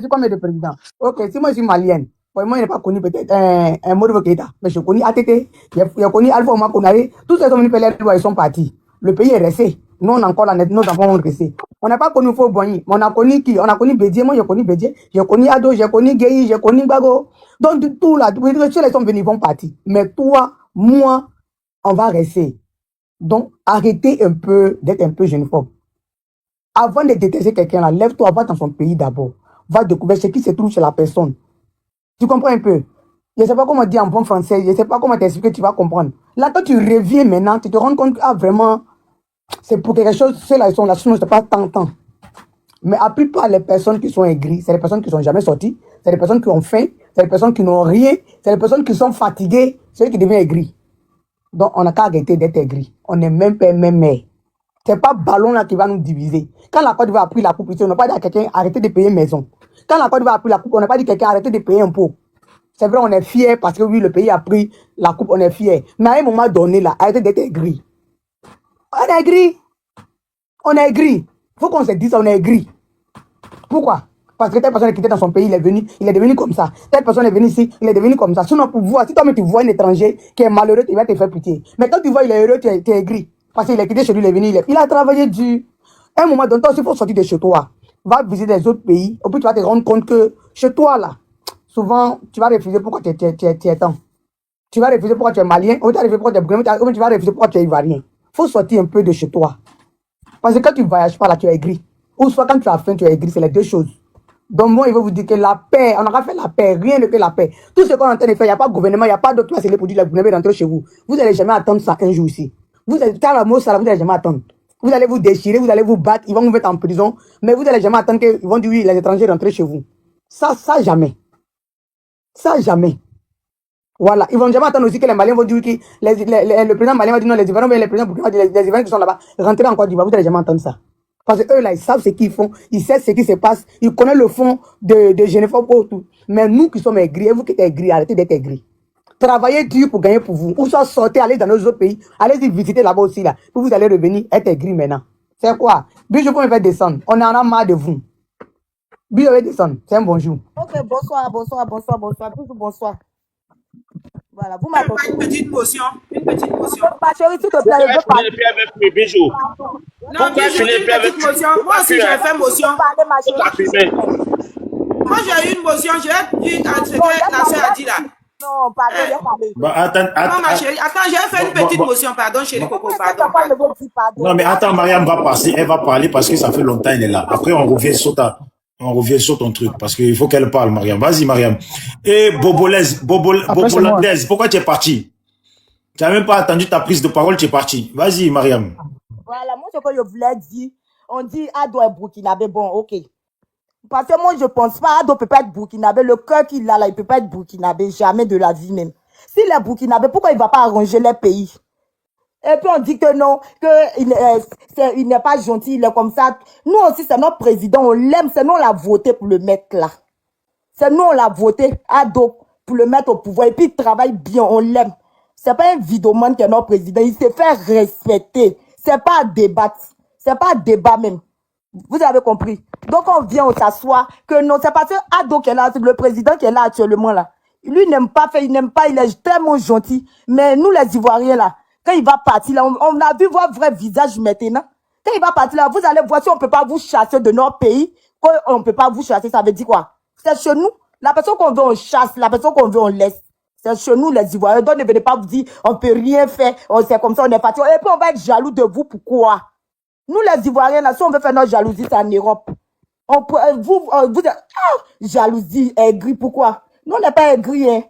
combien de présidents? Ok, si moi je suis malienne, moi je n'ai pas connu peut-être un Modibo Keïta, mais je connais ATT, j'ai connu Alpha Ouma Konaré, tous ces hommes les lois, ils sont partis. Le pays est resté. Nous, on a encore la net, nos enfants ont resté. On n'a pas connu Faux Boigny, mais on a connu qui? On a connu Bédier, moi j'ai connu Bédier, j'ai connu Ado, j'ai connu Gueye, j'ai connu Bago. Donc, tout là, tous les hommes venus, ils vont partir. Mais toi, moi, on va rester. Donc, arrêtez un peu d'être un peu xénophobe. Avant de détester quelqu'un là, lève-toi, va dans son pays d'abord. Va découvrir ce qui se trouve chez la personne. Tu comprends un peu? Je ne sais pas comment dire en bon français, je ne sais pas comment t'expliquer, tu vas comprendre. Là, quand tu reviens maintenant, tu te rends compte que vraiment, c'est pour quelque chose, ceux-là, ils sont là, sinon je ne pas tant. Mais la plupart des personnes qui sont aigries, c'est les personnes qui ne sont jamais sorties, c'est les personnes qui ont faim, c'est les personnes qui n'ont rien, c'est les personnes qui sont fatiguées, c'est eux qui deviennent aigris. Donc, on n'a qu'à arrêter d'être aigris. On n'est même pas même. C'est pas ballon là qui va nous diviser. Quand la Côte d'Ivoire a pris la coupe ici, on n'a pas dit à quelqu'un arrêtez de payer maison. Quand la Côte d'Ivoire a pris la coupe, on n'a pas dit à quelqu'un arrêtez de payer impôt. C'est vrai, on est fiers parce que oui, le pays a pris la coupe, on est fiers. Mais à un moment donné, là, arrêtez d'être aigris. On est aigris. On est aigris. Il faut qu'on se dise, on est aigris. Pourquoi? Parce que telle personne est quittée dans son pays, il est devenu comme ça. Telle personne est venue ici, il est devenu comme ça. Sinon, pour voir, si toi-même tu vois un étranger qui est malheureux, il va te faire pitié. Mais quand tu vois il est heureux, tu es aigri. Parce qu'il est quitté chez lui, il est venu, il a travaillé dur. À un moment donné, il faut sortir de chez toi. Va visiter les autres pays. Et puis tu vas te rendre compte que chez toi, là, souvent, tu vas refuser pourquoi tu es temps. Tu vas refuser pourquoi tu es malien, ou tu vas refuser pourquoi tu es burkinabé, ou tu vas refuser pourquoi tu es ivoirien. Il faut sortir un peu de chez toi. Parce que quand tu ne voyages pas, là, tu es aigri. Ou soit quand tu as faim, tu es aigri. C'est les deux choses. Donc moi, il veut vous dire que la paix, on aura fait la paix, rien que la paix. Tout ce qu'on est en train de faire, il n'y a pas de gouvernement, il n'y a pas d'autre place pour dire que vous n'allez rentrer chez vous. Vous n'allez jamais attendre ça un jour ici. Vous n'allez jamais attendre. Vous allez vous déchirer, vous allez vous battre, ils vont vous mettre en prison, mais vous n'allez jamais attendre qu'ils vont dire oui, les étrangers rentrent chez vous. Ça jamais. Ça, jamais. Voilà. Ils vont jamais attendre aussi que les Maliens vont dire que le président malien va dire non, les Ivoiriens, mais les présidents burkinabés, les Ivoiriens qui sont là-bas, rentrer en Côte d'Ivoire. Vous n'allez jamais entendre ça. Parce que eux, là, ils savent ce qu'ils font, ils savent ce qui se passe, ils connaissent le fond de Genève autour. Mais nous qui sommes aigris, et vous qui êtes aigris, arrêtez d'être aigris. Travaillez dur pour gagner pour vous. Ou soit sortez, allez dans nos autres pays, allez visiter là-bas aussi, là. Puis vous allez revenir, être aigris maintenant. C'est quoi? Bijou, pour me faire descendre. On en a marre de vous. Bijou, va descendre. C'est un bonjour. Ok, bonsoir. Bijou, bonsoir. Voilà, vous Une m'attendez. petite motion. Ma chérie, s'il te plaît, je veux parler. Bijou. Non, Bijou, une petite motion. Moi aussi, j'ai fait motion. Moi, j'ai eu une motion. J'ai dit à ce que la soeur a dit là. Non, pardon, j'ai parlé. Bah, attends, Non, ma chérie, attends, j'ai fait une petite motion. Pardon, chérie Coco, pardon. Non, mais attends, Mariam va passer, elle va parler parce que ça fait longtemps qu'elle est là. Après, on revient sur ton truc parce qu'il faut qu'elle parle, Mariam. Vas-y, Mariam. Et Bobolaise, pourquoi tu es parti? Tu n'as même pas attendu ta prise de parole, tu es parti. Vas-y, Mariam. Voilà, moi, ce que je voulais dire, on dit Ado est burkinabé, bon, ok. Parce que moi, je pense pas, Ado peut pas être burkinabé. Le cœur qu'il a là, il peut pas être burkinabé, jamais de la vie même. S'il est burkinabé, pourquoi il va pas arranger les pays? Et puis on dit que non, il n'est pas gentil, il est comme ça. Nous aussi, c'est notre président, on l'aime, c'est nous on l'a voté pour le mettre là. C'est nous on l'a voté, Ado, pour le mettre au pouvoir. Et puis il travaille bien, on l'aime. C'est pas un vidéoman qui est notre président, il s'est fait respecter. C'est pas à débattre, c'est pas à débat même. Vous avez compris? Donc on vient, on s'assoit, que non, c'est parce que Ado qui est là, le président qui est là actuellement là. Lui n'aime pas faire, il n'aime pas, il est tellement gentil. Mais nous les Ivoiriens là, quand il va partir là, on a vu votre vrai visage maintenant. Quand il va partir là, vous allez voir si on ne peut pas vous chasser de notre pays. Quand on ne peut pas vous chasser, ça veut dire quoi? C'est chez nous. La personne qu'on veut, on chasse. La personne qu'on veut, on laisse. C'est chez nous les Ivoiriens. Donc ne venez pas vous dire, on ne peut rien faire. C'est comme ça, on est parti. Et puis on va être jaloux de vous. Pourquoi? Nous les Ivoiriens, là, si on veut faire notre jalousie, c'est en Europe. Vous êtes jalousie, aigri. Pourquoi? Nous, on n'est pas aigri. Hein.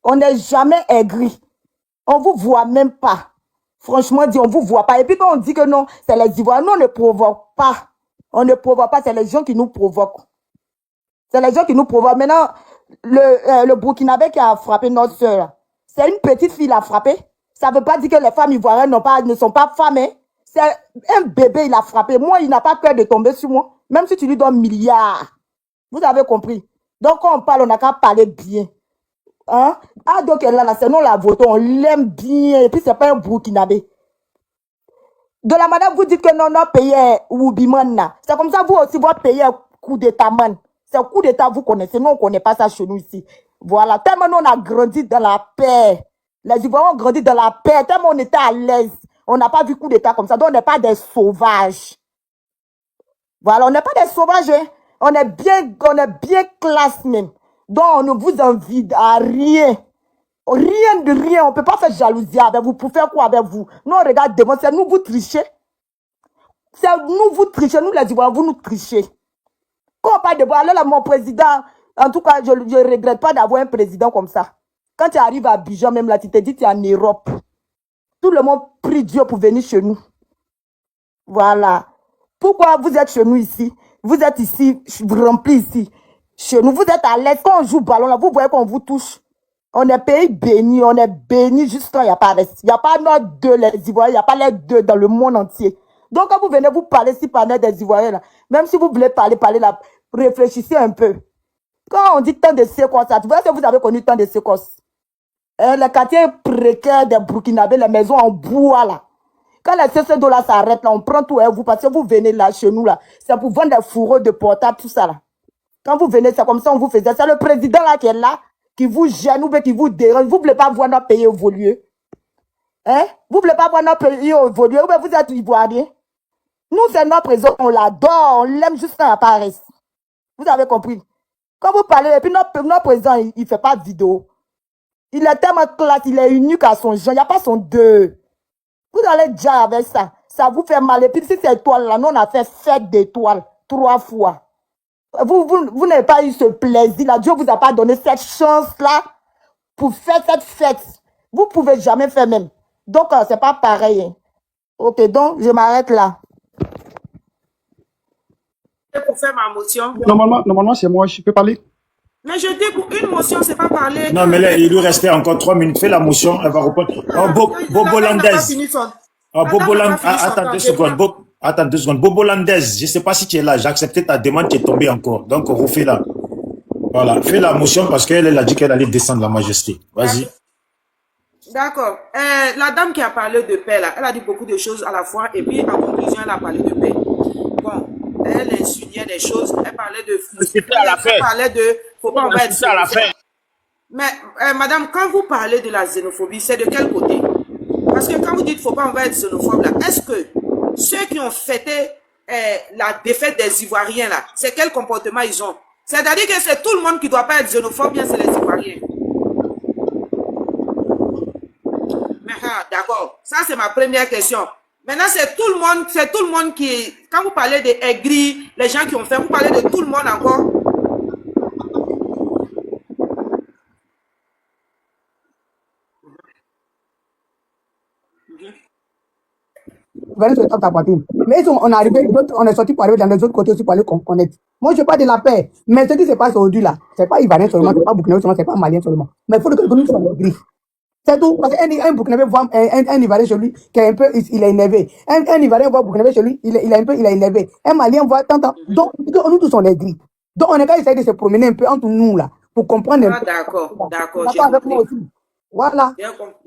On n'est jamais aigri. On ne vous voit même pas. Franchement dit, on ne vous voit pas. Et puis quand on dit que non, c'est les Ivoiriens, nous, on ne provoque pas. On ne provoque pas, c'est les gens qui nous provoquent. C'est les gens qui nous provoquent. Maintenant, le Burkinabé qui a frappé notre soeur, c'est une petite fille qui l'a frappé. Ça ne veut pas dire que les femmes ivoiriennes ne sont pas femmes. Hein. C'est un bébé, il a frappé. Moi, il n'a pas peur de tomber sur moi. Même si tu lui donnes milliards. Vous avez compris. Donc, quand on parle, on n'a qu'à parler bien. Hein? Ah, donc là, c'est nous la voté, on l'aime bien. Et puis, c'est pas un Burkinabé. De la manière, vous dites que non, notre pays est Wubiman. C'est comme ça, vous aussi, votre pays est coup d'état, man. C'est un coup d'état, vous connaissez. Nous, on ne connaît pas ça chez nous ici. Voilà. Tellement nous, on a grandi dans la paix. Les Ivoiriens ont grandi dans la paix. Tellement on était à l'aise. On n'a pas vu coup d'état comme ça. Donc, on n'est pas des sauvages. Voilà, on n'est pas des sauvages. Hein. On est bien classe même. Donc, on ne vous envie à rien. Rien de rien. On ne peut pas faire jalousie avec vous. Pour faire quoi avec vous? Nous, on regarde devant. C'est nous, vous trichez. C'est nous, vous trichez. Nous, les Ivoiriens, vous nous trichez. Quand on parle de vous, alors là, mon président, en tout cas, je ne regrette pas d'avoir un président comme ça. Quand tu arrives à Abidjan, même là, tu te dis que tu es en Europe. Tout le monde prie Dieu pour venir chez nous. Voilà. Pourquoi vous êtes chez nous ici? Vous êtes ici, rempli ici. Chez nous, vous êtes à l'aise. Quand on joue ballon, là, vous voyez qu'on vous touche. On est pays béni, on est béni juste quand il n'y a pas reste. Il n'y a pas nos deux, les Ivoiriens, il n'y a pas les deux dans le monde entier. Donc, quand vous venez vous parler, si parler des Ivoiriens, là, même si vous voulez parler là, réfléchissez un peu. Quand on dit tant de séquences, vous voyez que vous avez connu tant de séquences. Les quartiers précaires des Burkinabés, les maisons en bois, là. Quand les CC2 là s'arrêtent, là, on prend tout à vous parce que vous venez là, chez nous, là. C'est pour vendre des fourreaux de portables, tout ça, là. Quand vous venez, c'est comme ça, on vous faisait. C'est le président, là, qui est là, qui vous gêne ou qui vous dérange. Vous ne voulez pas voir notre pays évoluer. Hein? Vous ne voulez pas voir notre pays évoluer. Ou bien vous êtes Ivoirien. Nous, c'est notre président, on l'adore, on l'aime juste quand il n'y a pas reste. Vous avez compris? Quand vous parlez, et puis notre président, il ne fait pas de vidéo. Il est tellement classe, il est unique à son genre, il n'y a pas son deux. Vous allez déjà avec ça. Ça vous fait mal. Et puis si c'est étoile là, nous on a fait fête d'étoiles 3 fois. Vous n'avez pas eu ce plaisir-là. Dieu ne vous a pas donné cette chance-là pour faire cette fête. Vous ne pouvez jamais faire même. Donc, c'est pas pareil. Hein. Ok, donc je m'arrête là. pour faire ma motion. Normalement c'est moi, je peux parler. Mais je dis pour une motion, c'est pas parler. Non, mais là, il lui restait encore 3 minutes. Fais la motion, elle va répondre. Oh, Bobo Landaise. Oh, Bobo Landaise. Attends 2 secondes. Attends 2 secondes. Bobo Landaise, je sais pas si tu es là. J'ai accepté ta demande, tu es tombée encore. Donc, on refait là. Voilà. Fais la motion parce qu'elle a dit qu'elle allait descendre la majesté. Vas-y. D'accord. La dame qui a parlé de paix, là, elle a dit beaucoup de choses à la fois et puis en conclusion, elle a parlé de paix. Bon, elle insinuait des choses, elle parlait de... Elle parlait de... Faut pas en mettre à la fin. Mais, madame, quand vous parlez de la xénophobie, c'est de quel côté? Parce que quand vous dites faut pas en être xénophobe, là, est-ce que ceux qui ont fêté la défaite des Ivoiriens, là, c'est quel comportement ils ont? C'est-à-dire que c'est tout le monde qui doit pas être xénophobe, bien c'est les Ivoiriens. D'accord. Ça, c'est ma première question. Maintenant, c'est tout le monde qui, quand vous parlez des aigris, les gens qui ont fait, vous parlez de tout le monde encore. Mais on est sorti pour arriver dans les autres côtés aussi pour aller connaître. Moi, je parle de la paix. Mais ce qui se passe aujourd'hui là, c'est pas Ivoirien seulement, c'est pas Burkinabé seulement, c'est pas Malien seulement. Mais il faut que nous soyons gris. C'est tout. Parce qu'un Burkinabé voit un Ivoirien chez lui qui est un peu, il est énervé. Un Ivoirien voit Burkinabé chez lui, il est énervé. Un Malien voit tant. Donc, nous tous on est gris. Donc, on est qu'à essayer de se promener un peu entre nous là, pour comprendre un peu. D'accord, j'ai compris. Voilà.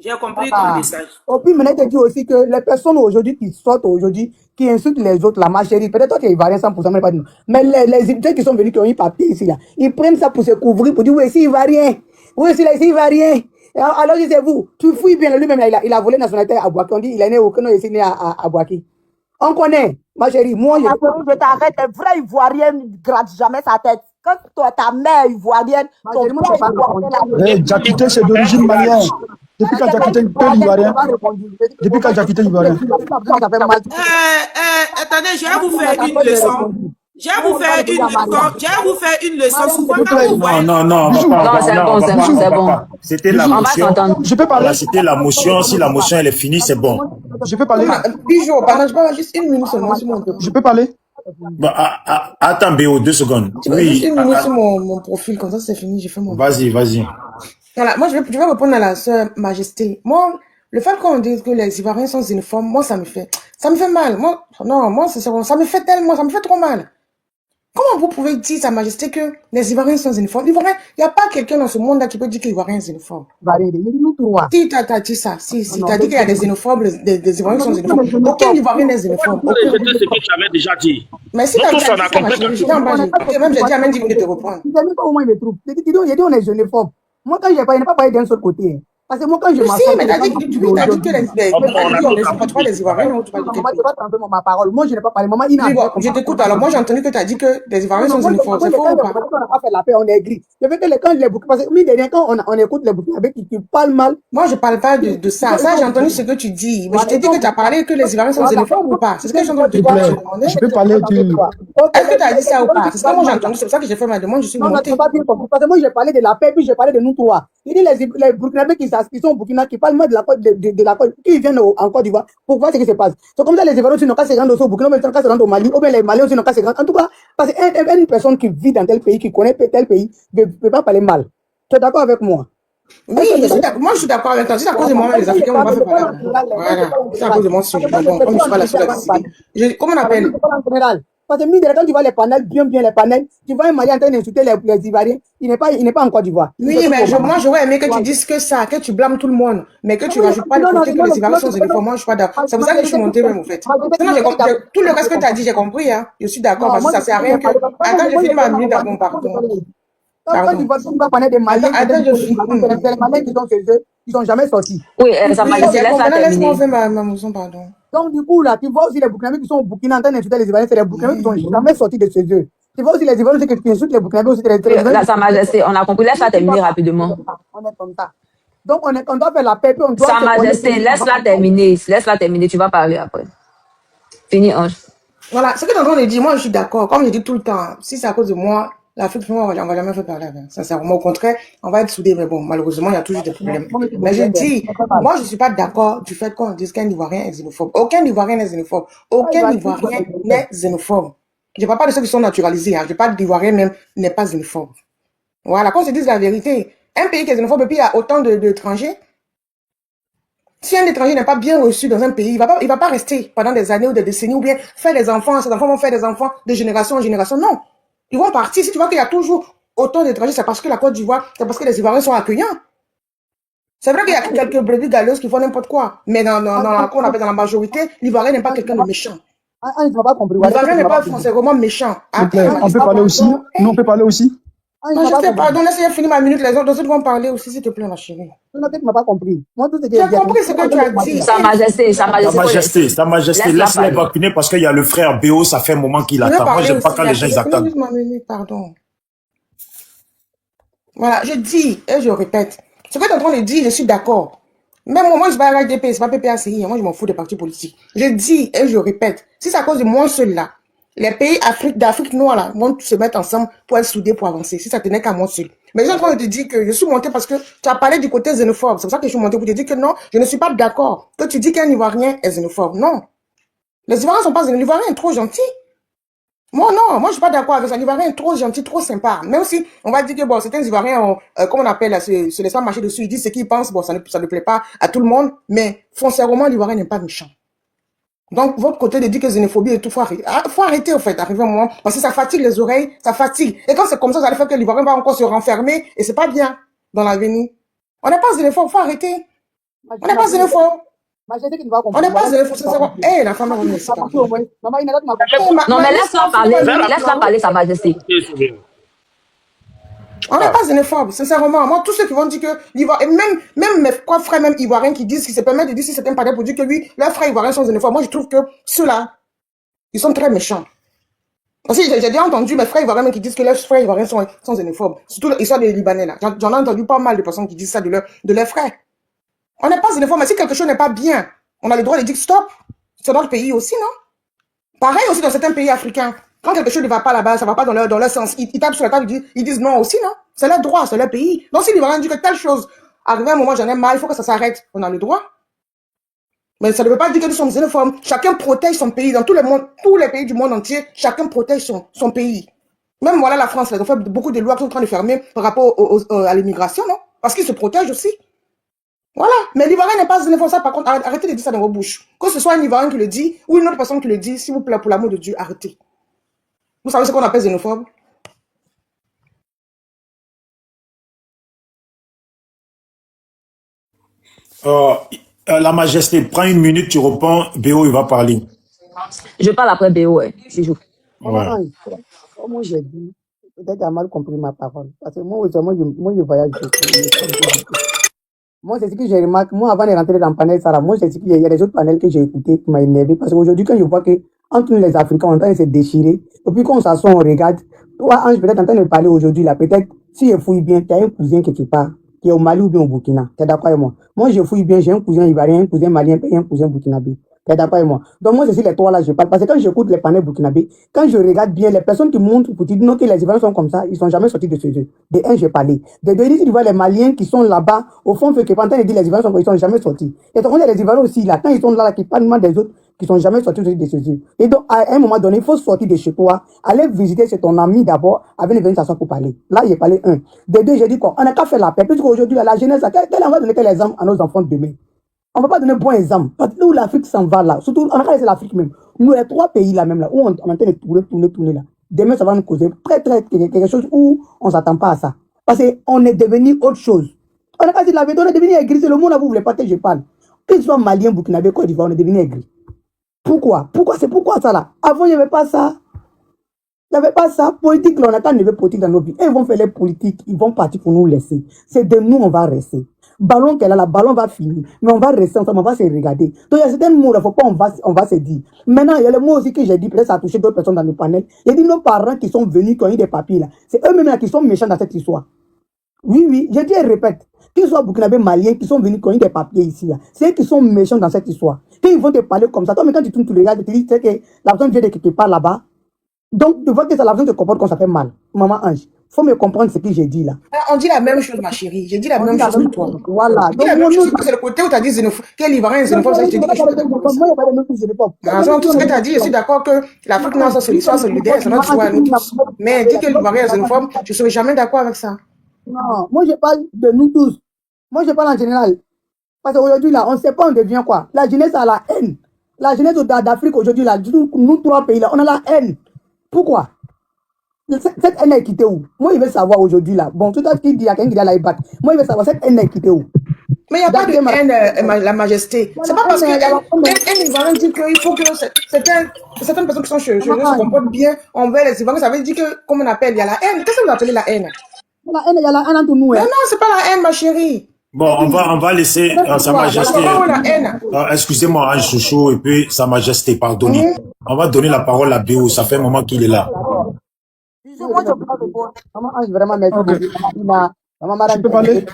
J'ai compris ton message. Et puis, maintenant, je dis aussi que les personnes aujourd'hui qui sortent aujourd'hui, qui insultent les autres, la ma chérie, peut-être toi tu es Ivoirien 100%, mais pas de nous. Mais ceux qui sont venus, qui ont eu papier ici, là, ils prennent ça pour se couvrir, pour dire, oui, c'est Ivoirien. Oui, c'est Ivoirien. Alors, c'est vous. Tu fouilles bien, lui-même, il a volé la nationalité à Bouaki. On dit, il est né au Kenya, il est né à Bouaki. On connaît, ma chérie. Moi, je t'arrête, un vrai Ivoirien ne gratte jamais sa tête. Quand toi, ta mère ivoirienne, ton père ivoirien... Diakité, c'est d'origine malienne. Depuis quand Diakité est Ivoirien? Depuis quand Diakité est Ivoirien? Attendez, je vais vous faire une leçon. Je vais vous faire une leçon. Souvent, non, c'est bon. C'était la motion. Je peux parler. C'était la motion. Si la motion elle est finie, c'est bon. Je peux parler. Bijou, je parle juste une minute seulement. Je peux parler. Bon, attends, Béo, 2 secondes. Oui. Juste une minute sur mon profil, comme ça c'est fini, j'ai fait mon... Vas-y. Voilà, moi je vais répondre à la sœur Majesté. Moi, le fait qu'on dise que les Ivoiriens sont xénophobes, moi ça me fait mal. Moi, ça me fait trop mal. Comment vous pouvez dire, Sa Majesté, que les Ivoiriens sont xénophobes? Il n'y a pas quelqu'un dans ce monde-là qui peut dire que les Ivoiriens sont xénophobes. Si tu as dit ça, si tu as dit qu'il y a des xénophobes, des Ivoiriens sont xénophobes, aucun Ivoirien n'est xénophobe. C'est ce que tu avais déjà dit. Mais si tu as dit ça, même j'ai dit à même dit de te reprendre. Je ne sais pas où moi il me trouve. Il dit on est xénophobe. Moi, quand je n'ai pas parlé d'un seul côté. Parce que moi, quand je m'assois... Si, mais tu as dit que les Ivoiriens, non, tu parles de quelque chose. Moi, ma parole. Moi, je n'ai pas parlé. Maman, je t'écoute. Alors, moi, j'ai entendu que tu as dit que les Ivoiriens sont xénophobes. C'est faux ou pas? On n'a pas fait la paix, on est gris. Je veux que quand les Burkinabés... Parce que, quand on écoute les Burkinabés qui parlent mal... Moi, je ne parle pas de ça. Ça, j'ai entendu ce que tu dis. Mais je t'ai dit que tu as parlé que les Ivoiriens sont xénophobes ou pas? C'est ce que j'ai entendu. Je peux parler du... Est-ce que tu as dit ça ou pas? C'est ça que moi, j'ai entendu. C'est pour ça que j'ai fait ma demande. Je suis montée. Non, pas bien compris. Parce que moi, j'ai parlé de la paix, puis j'ai parlé de nous trois. Il dit les Burkinabés qui sont au Burkina, qui parlent mal de la Côte, qui viennent en Côte d'Ivoire pour voir ce qui se passe. C'est comme ça les Ivoiriens aussi n'ont qu'à se rendre au Burkina, mais ils n'ont qu'à se rendre au Mali, ou bien les Maliens aussi n'ont qu'à se rendre. En tout cas, parce qu'une personne qui vit dans tel pays, qui connaît tel pays, ne peut pas parler mal. Tu es d'accord avec moi? Oui, moi je suis d'accord avec toi. C'est à cause de moi, les Africains, on va faire parler. Voilà. C'est à cause de moi, je suis comme je ne suis pas la seule à décider. Comment on appelle? Parce que quand tu vois les panels, bien les panels, tu vois un Malien en train d'insulter les Ivoiriens, il n'est pas en Côte d'Ivoire. Oui, mais moi j'aurais aimé que tu dises que ça, que tu blâmes tout le monde, mais que tu ne rajoutes pas le côté que les Ivoiriens sont xénophobes. Moi je suis pas d'accord. C'est pour ça que je suis montée même en fait. Tout le reste que tu as dit, j'ai compris. Hein. Je suis d'accord parce que ça ne sert à rien que... Attends, j'ai fini ma minute à mon pardon. Quand tu vois parler des Maliens, les Maliens qui sont chez eux, ils sont jamais sortis. Oui, ça m'a laissé laisse-moi faire ma motion, pardon. Donc, du coup, là, tu vois aussi les Burkinabés qui sont au Burkina en train d'insulter les Ivoiriens, c'est les Burkinabés qui sont jamais sortis de chez eux. Tu vois aussi les Ivoiriens qui insultent les Burkinabés aussi. Là, Sa Majesté, on a compris. Laisse-la terminer rapidement. On est comme ça. Donc, on doit faire la paix, puis on doit... Sa Majesté, laisse-la terminer. Laisse-la terminer. Tu vas parler après. Fini, Ange. Voilà, ce que tu es en train de dire, moi, je suis d'accord. Comme je dis tout le temps, si c'est à cause de moi, l'Afrique, on va jamais faire parler avec. Sincèrement, au contraire, on va être soudés, mais bon, malheureusement, il y a toujours des problèmes. Mais je dis, moi, je suis pas d'accord du fait qu'on dise qu'un Ivoirien est xénophobe. Aucun Ivoirien n'est xénophobe. Aucun Ivoirien n'est xénophobe. Je ne parle pas de ceux qui sont naturalisés. Hein. Je parle d'Ivoirien même n'est pas xénophobe. Voilà, qu'on se dise la vérité. Un pays qui est xénophobe et puis il y a autant d'étrangers. Si un étranger n'est pas bien reçu dans un pays, il va pas rester pendant des années ou des décennies ou bien faire des enfants. Ces enfants vont faire des enfants de génération en génération. Non. Ils vont partir. Si tu vois qu'il y a toujours autant d'étrangers, c'est parce que la Côte d'Ivoire, c'est parce que les Ivoiriens sont accueillants. C'est vrai qu'il y a quelques brebis galeuses qui font n'importe quoi. Mais dans la majorité, l'Ivoirien n'est pas quelqu'un de méchant. L'Ivoirien n'est pas foncièrement méchant. On peut parler aussi. Nous, on peut parler aussi. Non, je sais pas. Donc, laisse-moi finir ma minute. Les autres vont parler aussi, s'il te plaît, ma chérie. Tu n'as pas compris. J'ai compris ce que tu as dit. Sa Majesté, laisse-les vacciner parce qu'il y a le frère Béo, ça fait un moment qu'il attend. Moi, j'aime pas quand les gens attendent. Ma minute, pardon. Voilà, je dis et je répète. Ce que tu es en train de dire, je suis d'accord. Même moi, je ne suis pas RDP, c'est pas PPACI. Moi, je m'en fous des partis politiques. Je dis et je répète. Si c'est à cause de moi seul là, les pays d'Afrique noire là, vont se mettre ensemble pour être soudés pour avancer. Si ça tenait qu'à moi seul. Mais je suis en train de te dire que je suis montée parce que tu as parlé du côté xénophobe. C'est pour ça que je suis montée pour te dire que non, je ne suis pas d'accord. Que tu dis qu'un Ivoirien est xénophobe. Non. Les Ivoiriens ne sont pas xénophobes. L'Ivoirien est trop gentil. Moi, non, moi, je suis pas d'accord avec ça. L'Ivoirien est trop gentil, trop sympa. Même si, on va dire que, bon, certains Ivoiriens, comment on appelle, se laissent pas marcher dessus, ils disent ce qu'ils pensent, bon, ça ne plaît pas à tout le monde, mais, foncièrement, l'Ivoirien n'est pas méchant. Donc, votre côté de dire que xénophobie et tout, faut arrêter, au fait, arriver un moment, parce que ça fatigue les oreilles, ça fatigue. Et quand c'est comme ça allait faire que l'Ivoirien va encore se renfermer, et c'est pas bien, dans l'avenir. On n'est pas xénophobe, faut arrêter. On n'est pas xénophobe. On n'est pas xénophobe, c'est ça. La femme va venir. Non, mais laisse-la parler, Sa Majesté. On n'est pas xénophobe, sincèrement. Moi, tous ceux qui vont dire que l'Ivoirien, et même mes frères même ivoiriens qui disent, qui se permettent de dire si c'est un padre pour dire que oui, leurs frères ivoiriens sont xénophobes. Moi, je trouve que ceux-là, ils sont très méchants. Aussi, j'ai déjà entendu mes frères ivoiriens qui disent que leurs frères ivoiriens sont xénophobes. Surtout l'histoire des Libanais, là. J'en ai entendu pas mal de personnes qui disent ça de leurs frères. On n'est pas xénophobe, mais si quelque chose n'est pas bien, on a le droit de dire stop. C'est notre pays aussi, non? Pareil aussi dans certains pays africains. Quand quelque chose ne va pas là-bas, ça ne va pas dans leur sens, ils tapent sur la table, ils disent non aussi, non? C'est leur droit, c'est leur pays. Donc si l'Ivoirien dit que telle chose, arrivé à un moment, j'en ai marre, il faut que ça s'arrête. On a le droit. Mais ça ne veut pas dire que nous sommes xénophobes. Chacun protège son pays. Dans tout le monde, tous les pays du monde entier, chacun protège son pays. Même voilà la France, ils ont fait beaucoup de lois qui sont en train de fermer par rapport à l'immigration, non? Parce qu'ils se protègent aussi. Voilà. Mais l'Ivoirien n'est pas xénophobe. Ça, par contre, arrêtez de dire ça dans vos bouches. Que ce soit un Ivoirien qui le dit ou une autre personne qui le dit, s'il vous plaît, pour l'amour de Dieu, arrêtez. Vous savez ce qu'on appelle xénophobe? La Majesté, prends une minute, tu réponds, Béo, il va parler. Je parle après Béo, si je... Ouais. Moi, j'ai dit, peut-être tu as mal compris ma parole. Parce que moi, je voyage beaucoup. Moi, c'est ce que j'ai remarqué. Moi, avant de rentrer dans le panel Sarah, moi, c'est ce qu'il y a des autres panels que j'ai écoutés qui m'ont énervé. Parce qu'aujourd'hui, quand je vois que entre nous, les Africains, on est en train de se déchirer, et puis quand on s'assoit, on regarde. Toi, Ange, peut-être en train de parler aujourd'hui, là, peut-être, si je fouille bien, tu as un cousin quelque part, qui est au Mali ou bien au Burkina. Tu es d'accord avec moi? Moi, je fouille bien, j'ai un cousin ivoirien, un cousin malien et un cousin burkinabé. Tu es d'accord avec moi? Donc, moi, c'est sur les trois là, je parle. Parce que quand j'écoute les panels burkinabés, quand je regarde bien, les personnes qui montrent pour dire non, que les Ivoiriens sont comme ça, ils sont jamais sortis de ce jeu. De un, j'ai parlé. De deux, si tu vois les Maliens qui sont là-bas, au fond, fait que pendant de dire les Ivoiriens ils sont jamais sortis. Et donc, il y a les Ivoiriens aussi, là, quand ils sont là, qui parlent mal des autres, qui sont jamais sortis de ce jeu. Et donc, à un moment donné, il faut sortir de chez toi, aller visiter chez ton ami d'abord, avant de venir s'asseoir pour parler. Là, j'ai parlé un. De deux, j'ai dit quoi? On n'a qu'à faire la paix. Puisqu'aujourd'hui, la jeunesse, quel on va donner quel exemple à nos enfants de demain? On ne va pas donner bon exemple. Parce que où l'Afrique s'en va là, surtout, on a qu'à laisser l'Afrique même. Nous, les trois pays là même là, où on est en train de tourner là. Demain, ça va nous causer quelque chose où on ne s'attend pas à ça. Parce qu'on est devenu autre chose. On n'a qu'à dire la vérité, on est devenu aigri. C'est le monde à vous voulez pas que je parle. Qu'ils soient maliens, burkinabés, Côte d'Ivoire, on est devenu aigri. Pourquoi? C'est pourquoi ça là? Avant, il n'y avait pas ça. Il n'y avait pas ça. Politique, là, on a qu'à lever politique dans nos vies. Et ils vont faire les politiques, ils vont partir pour nous laisser. C'est de nous, on va rester. Ballon qu'elle a, la ballon va finir. Mais on va rester ensemble, on va se regarder. Donc, il y a certains mots, il ne faut pas, on va se dire. Maintenant, il y a le mot aussi que j'ai dit, peut-être ça a touché d'autres personnes dans le panel. Il y a dit nos parents qui sont venus, qui ont eu des papiers là. C'est eux-mêmes là qui sont méchants dans cette histoire. Oui, je dis et répète. Qu'ils soient burkinabés, maliens, qui sont venus, qui ont eu des papiers ici là. C'est eux qui sont méchants dans cette histoire. Quand ils vont te parler comme ça, toi, mais quand tu tournes, tu regardes, tu te dis que la personne vient de quelque part là-bas. Donc, tu vois que ça, la personne te comporte quand ça fait mal. Maman Ange. faut me comprendre ce que j'ai dit là. On dit la même chose, ma chérie. J'ai dit la même chose que toi. Voilà. Donc, c'est le côté où tu as dit xénophobe. Quel Ivoirien est xénophobe, ça, je te dis que je suis d'accord. Tout ce que tu as dit, je suis d'accord que l'Afrique noire soit solidaire, c'est notre choix, nous tous. Mais dire que l'Ivoirien est xénophobe, je ne serai jamais d'accord avec ça. Non, moi, je parle de nous tous. Moi, je parle en général. Parce qu'aujourd'hui, là, on ne sait pas, on devient quoi. La jeunesse a la haine. La jeunesse d'Afrique, aujourd'hui, là, nous trois pays, là, on a la haine. Pourquoi? Cette haine est quittée où? Moi, il veut savoir aujourd'hui, là. Bon, tout à l'heure, il y a quelqu'un qui a la battre. Moi, il veut savoir cette haine est quittée où? Mais il n'y a pas de haine, la majesté. C'est pas parce qu'un Ivoirien dit qu'il faut que certaines personnes qui sont chez eux se comportent bien envers les Ivoiriens. Ça veut dire que, comme on appelle, il y a la haine. Qu'est-ce que vous appelez la haine? Il y a la haine entre nous. Mais non, c'est pas la haine, ma chérie. Bon, on va laisser Sa Majesté. Excusez-moi, Ange Chouchou, et puis Sa Majesté, pardonnez. On va donner la parole à Béo, ça fait un moment qu'il est là. Moi, je peux pas répondre. Maman Ange, vraiment, merci. Je peux parler?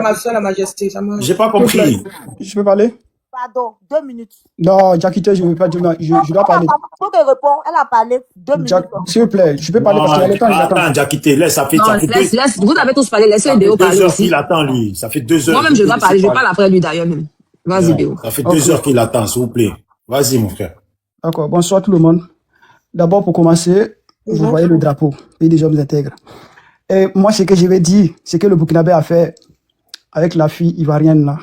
Ma soeur, la majesté. J'ai pas compris. Je peux parler? Pardon, 2 minutes. Non, Jakite, je ne veux pas dire, je dois parler. Faut qu'elle réponde, elle a parlé 2 minutes. S'il vous plaît, je peux parler parce qu'il y a le temps, j'attends. Attends, Jakite, laisse, ça fait laisse, vous avez tous parlé, laissez Béo parler aussi. Il attend, lui. Ça fait 2 heures. Moi-même, je dois parler, je parle après lui d'ailleurs même. Vas-y, Béo. Ça fait 2 heures qu'il attend, s'il vous plaît. Vas-y, mon frère. D'accord, bonsoir tout le monde. D'abord, pour commencer, vous voyez le drapeau, pays des hommes intègres. Et moi, ce que je vais dire, c'est que le Burkinabé a fait avec la fille ivoirienne là.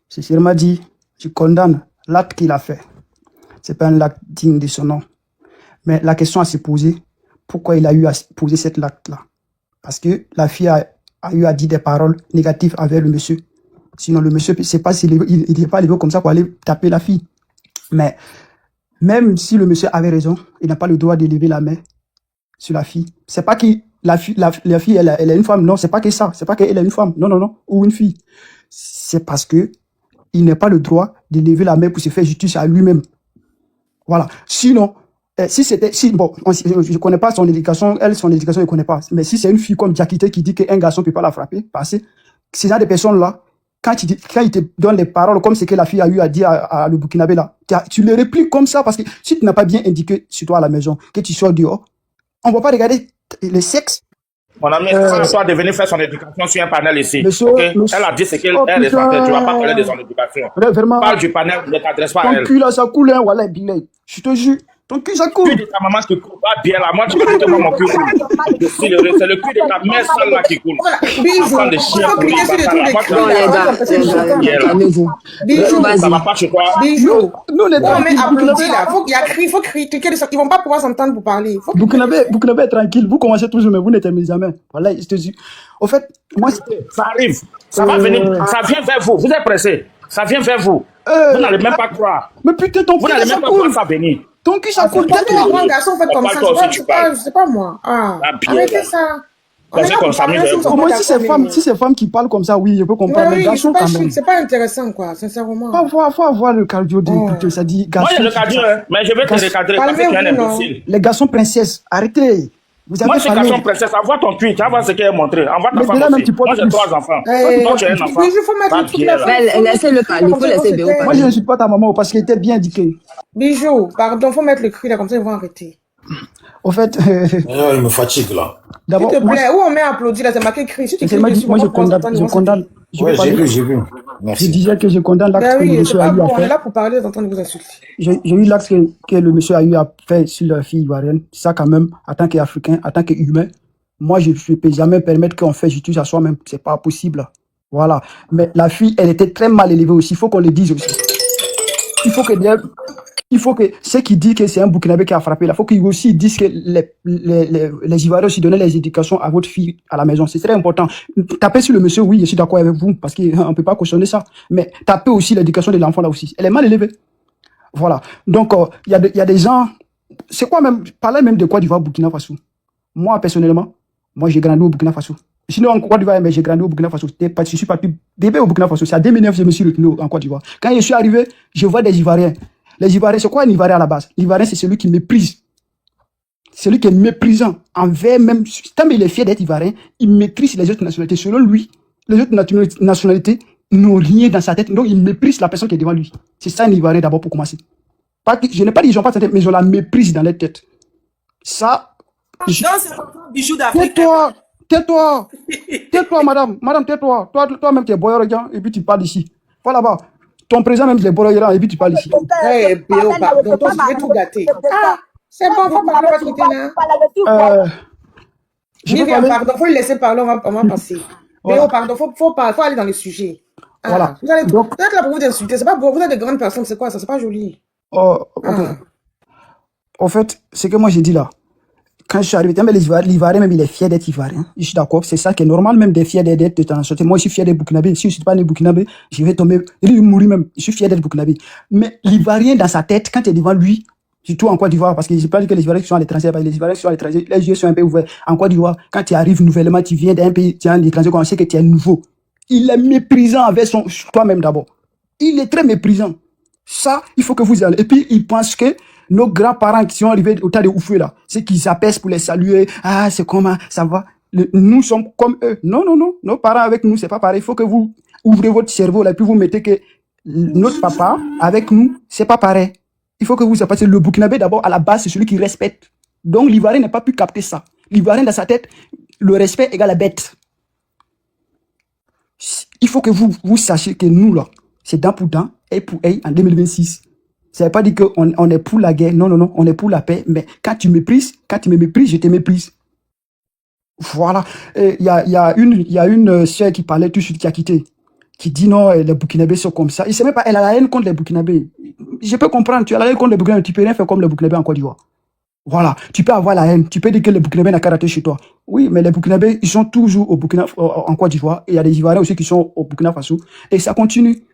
C'est sûrement dit, je condamne l'acte qu'il a fait. C'est pas un acte digne de son nom. Mais la question à se poser, pourquoi il a eu à poser cet acte-là? Parce que la fille a eu à dire des paroles négatives envers le monsieur. Sinon, le monsieur, c'est pas s'il n'est pas levé comme ça pour aller taper la fille. Mais même si le monsieur avait raison, il n'a pas le droit de lever la main sur la fille. C'est pas que la fille elle est une femme. Non, c'est pas que ça. C'est pas qu'elle est une femme. Non, non, non. Ou une fille. C'est parce que il n'a pas le droit de lever la main pour se faire justice à lui-même. Voilà. Sinon, bon, je connais pas son éducation, son éducation, je connais pas. Mais si c'est une fille comme Jakite qui dit qu'un garçon peut pas la frapper, parce que ces genre de personnes-là, quand il te donne les paroles comme ce que la fille a eu à dire à le Burkinabé là, tu le répliques comme ça parce que si tu n'as pas bien indiqué sur toi à la maison, que tu sors dehors, on va pas regarder le sexe. Mon ami, soit de venir faire son éducation sur un panel ici. Monsieur, elle a dit ce qu'elle respectait. Tu ne vas pas parler de son éducation. Vraiment, parle du panel, ne t'adresse pas à elle. Ton cul là, ça coule, hein, voilà, Billy. Je te jure, ton cul, ça coule. Le cul de ta maman qui coule pas bien là. Moi, tu me dis que moi, mon cul coule. C'est le cul de ta mère sale là qui coule. Enfant de chien, calmez-vous. Bijou, ça va pas chez toi. Bijou, nous les deux, mais applaudis là. Il faut critiquer, ils vont pas pouvoir s'entendre pour parler. Burkinabé est tranquille, vous commencez toujours, mais vous n'éterminez jamais. Voilà, je te dis. Au fait, moi, ça arrive, ça va venir, ça vient vers vous. Vous êtes pressé, ça vient vers vous. Vous n'allez même pas croire. Mais putain, ton vous n'allez même pas croire ça venir. Ton cul, ça coule. Peut-être que un garçon fait comme ça, c'est pas moi. Arrêtez ça. Moi, si c'est femme qui parle comme ça, oui, je peux comprendre. Mais garçon, quand même. C'est pas intéressant, quoi, sincèrement. Faut avoir le cardio de ça dit garçon. Moi, j'ai le cardio, mais je vais te recadrer parce que tu es un imbécile. Les garçons princesses, arrêtez. Moi, je suis garçon princesse, envoie ton cul, tu vas voir ce qu'elle a montré. Envoie ta femme aussi. Moi, j'ai 3 enfants. Toi, tu es un enfant. Laissez-le parler, il faut laisser Béo parler. Moi, je ne suis pas ta maman parce qu'elle était bien indiquée. Bijou, pardon, faut mettre le cri là, comme ça ils vont arrêter. Au fait, il me fatigue là. S'il te plaît, où on met applaudi là, c'est marqué cri. Si tu cries, moi je condamne. Ouais, j'ai vu. Merci. Je disais que je condamne l'acte que le monsieur a eu à faire. On est là pour parler, d'entendre vous insulter. J'ai eu l'acte que le monsieur a eu à faire sur la fille ivoirienne. Ça quand même, en tant qu'Africain, en tant qu'humain, moi je ne peux jamais permettre qu'on fasse justice à soi-même. C'est pas possible. Voilà. Mais la fille, elle était très mal élevée aussi. Il faut qu'on le dise aussi. Il faut que ceux qui disent que c'est un Burkinabé qui a frappé, il faut qu'ils aussi disent que les Ivoiriens aussi donnaient les éducations à votre fille à la maison. C'est très important. Tapez sur le monsieur, oui, je suis d'accord avec vous, parce qu'on ne peut pas cautionner ça. Mais tapez aussi l'éducation de l'enfant là aussi. Elle est mal élevée. Voilà. Donc, il y a des gens... C'est quoi même... Parler même de Côte d'Ivoire, Burkina Faso. Moi, personnellement, j'ai grandi au Burkina Faso. Sinon, en Côte d'Ivoire, mais j'ai grandi au Burkina Faso. Je suis parti bébé au Burkina Faso. C'est en 2009 que je me suis retenu en Côte d'Ivoire. Quand je suis arrivé, je vois des Ivoiriens. Les Ivoiriens, c'est quoi un Ivoirien à la base? L'Ivoirien, c'est celui qui méprise. Celui qui est méprisant. Envers même, tant il est fier d'être Ivoirien, il méprise les autres nationalités. Selon lui, les autres nationalités n'ont rien dans sa tête. Donc, il méprise la personne qui est devant lui. C'est ça un Ivoirien d'abord pour commencer. Je n'ai pas dit qu'ils n'ont pas sa tête, mais ils ont la méprise dans leur tête. Ça... Non, c'est Bijou d'Afrique. Tais-toi, madame. Madame, tais-toi. Toi-même, tu es boyorogan et puis tu parles ici. Voilà, bas. Ton président même, tu es boyorogan et puis tu parles ici. Eh, Béo, pardon, toi, je vais tout gâter. Ah, c'est bon, faut parler de votre côté là. Vivian, pardon, faut le laisser parler, on va passer. Voilà. Béo, pardon, faut aller dans le sujet. Ah, voilà. Vous êtes là pour vous insulter, c'est pas beau, vous êtes de grandes personnes, c'est quoi ça, c'est pas joli. Ok. En fait, ce que moi j'ai dit là, quand je suis arrivé, l'Ivoirien même il est fier d'être Ivoirien. Je suis d'accord, c'est ça qui est normal même d'être fier d'être de ta nationalité. Moi je suis fier d'être Burkinabé. Si je ne suis pas né Burkinabé, je vais tomber, je vais mourir même. Je suis fier d'être Burkinabé. Mais l'Ivoirien dans sa tête, quand tu es devant lui, surtout en Côte d'Ivoire, parce que je ne sais pas que les Ivoiriens qui sont à l'étranger, les Ivoiriens qui sont à l'étranger, les yeux sont un peu ouverts. En Côte d'Ivoire, quand tu arrives nouvellement, tu viens d'un pays, tu es à l'étranger, on sait que tu es nouveau. Il est méprisant avec toi-même d'abord. Il est très méprisant. Ça, il faut que vous y allez. Et puis, il pense que nos grands-parents qui sont arrivés au tas de Oufoué, là, c'est qu'ils apaisent pour les saluer. Ah, c'est comment, ça va. Nous sommes comme eux. Non. Nos parents avec nous, c'est pas pareil. Il faut que vous ouvrez votre cerveau, là, et puis vous mettez que notre papa avec nous, c'est pas pareil. Il faut que vous appréciez. Le Burkinabé, d'abord, à la base, c'est celui qui respecte. Donc, l'Ivoirien n'a pas pu capter ça. L'Ivoirien, dans sa tête, le respect égale la bête. Il faut que vous sachiez que nous, là, c'est dent pour dent, œil pour œil, en 2026. Ça ne veut pas dire qu'on est pour la guerre. Non, on est pour la paix. Mais quand tu me méprises, je te méprise. Voilà. Il y a une sœur qui parlait tout de suite, qui a quitté, qui dit non, les Burkinabés sont comme ça. Il sait même pas, elle a la haine contre les Burkinabés. Je peux comprendre, tu as la haine contre les Burkinabés, tu peux rien faire comme les Burkinabés en Côte d'Ivoire. Voilà, tu peux avoir la haine, tu peux dire que les Burkinabés n'ont qu'à rater chez toi. Oui, mais les Burkinabés, ils sont toujours au Burkina, en Côte d'Ivoire, et il y a des Ivoiriens aussi qui sont au Burkina Faso, et ça continue.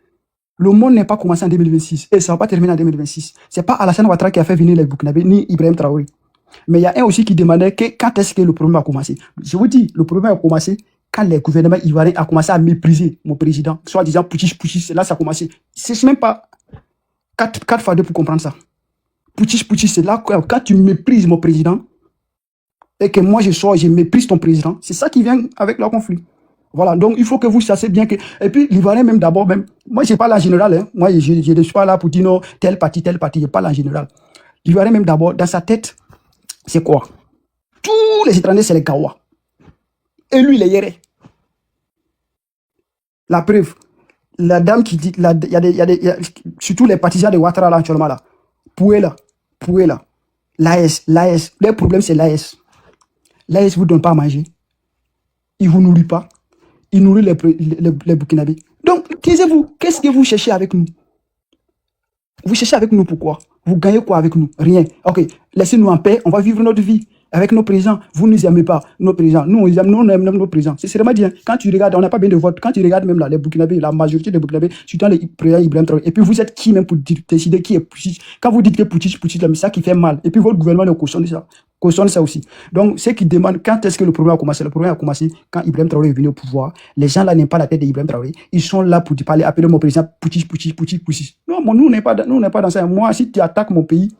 Le monde n'est pas commencé en 2026, et ça ne va pas terminer en 2026. C'est pas Alassane Ouattara qui a fait venir les Burkinabés, ni Ibrahim Traoré. Mais il y a un aussi qui demandait que quand est-ce que le problème a commencé. Je vous dis, le problème a commencé quand les gouvernements ivoiriens ont commencé à mépriser mon président, soit disant Pouchiche, c'est là que ça a commencé. C'est même pas 4 fois 2 pour comprendre ça. Pouchiche, c'est là quand tu méprises mon président et que moi je méprise ton président, c'est ça qui vient avec le conflit. Voilà, donc il faut que vous sachiez bien que... Et puis l'Ivoirien même d'abord, même, moi je parle en général, hein. Moi je ne suis pas là pour dire non, tel parti, je parle en général. L'Ivoirien même d'abord, dans sa tête, c'est quoi? Tous les étrangers c'est les Kawa. Et lui il est Yéré. La preuve, la dame qui dit, il y a surtout les partisans de Ouattara là actuellement là, Pouéla, l'AS, le problème c'est l'AS. L'AS vous donne pas à manger, il vous nourrit pas, il nourrit les Burkinabés. Donc, taisez-vous, qu'est-ce que vous cherchez avec nous? Vous cherchez avec nous pourquoi? Vous gagnez quoi avec nous? Rien. Ok, laissez-nous en paix, on va vivre notre vie. Avec nos présidents, vous ne nous aimez pas, nos présidents. Nous, on aime nos présidents. C'est vraiment bien. Quand tu regardes, on n'a pas bien de vote. Quand tu regardes même là, les Burkinabés, la majorité des Burkinabés, surtout les présidents Ibrahim Traoré. Et puis vous êtes qui même pour décider qui est Pouchiche? Quand vous dites que Pouchiche, là, mais ça qui fait mal. Et puis votre gouvernement ne cautionne ça aussi. Donc, ceux qui demandent quand est-ce que le problème a commencé? Le problème a commencé quand Ibrahim Traoré est venu au pouvoir. Les gens là n'aiment pas la tête d'Ibrahim Traoré. Ils sont là pour parler, appeler mon président Pouchiche. Non, nous, on n'est pas dans ça. Moi, si tu attaques mon pays,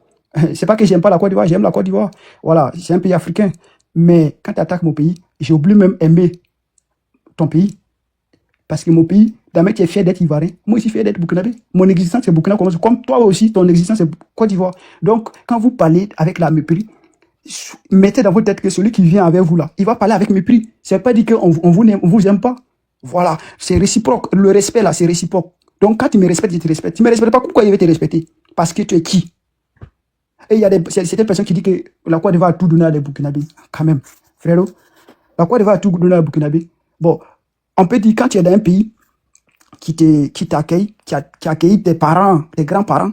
c'est pas que j'aime pas la Côte d'Ivoire, j'aime la Côte d'Ivoire. Voilà, c'est un pays africain. Mais quand tu attaques mon pays, j'ai oublié même aimer ton pays. Parce que mon pays, d'abord, tu es fier d'être Ivoirien. Moi aussi, fier d'être Burkinabé. Mon existence, c'est Burkina. Comme toi aussi, ton existence, c'est Côte d'Ivoire. Donc, quand vous parlez avec la mépris, mettez dans votre tête que celui qui vient avec vous là, il va parler avec mépris. Ça ne veut pas dire qu'on vous aime pas. Voilà, c'est réciproque. Le respect là, c'est réciproque. Donc, quand tu me respectes, je te respecte. Tu ne me respectes pas, pourquoi il va te respecter? Parce que tu es qui? Et il y a certaines personnes qui disent que la Côte d'Ivoire a tout donné à des Burkinabés. Quand même, frérot, la Côte d'Ivoire a tout donné à des Burkinabés. Bon, on peut dire quand tu es dans un pays qui t'accueille, qui a accueilli tes parents, tes grands-parents,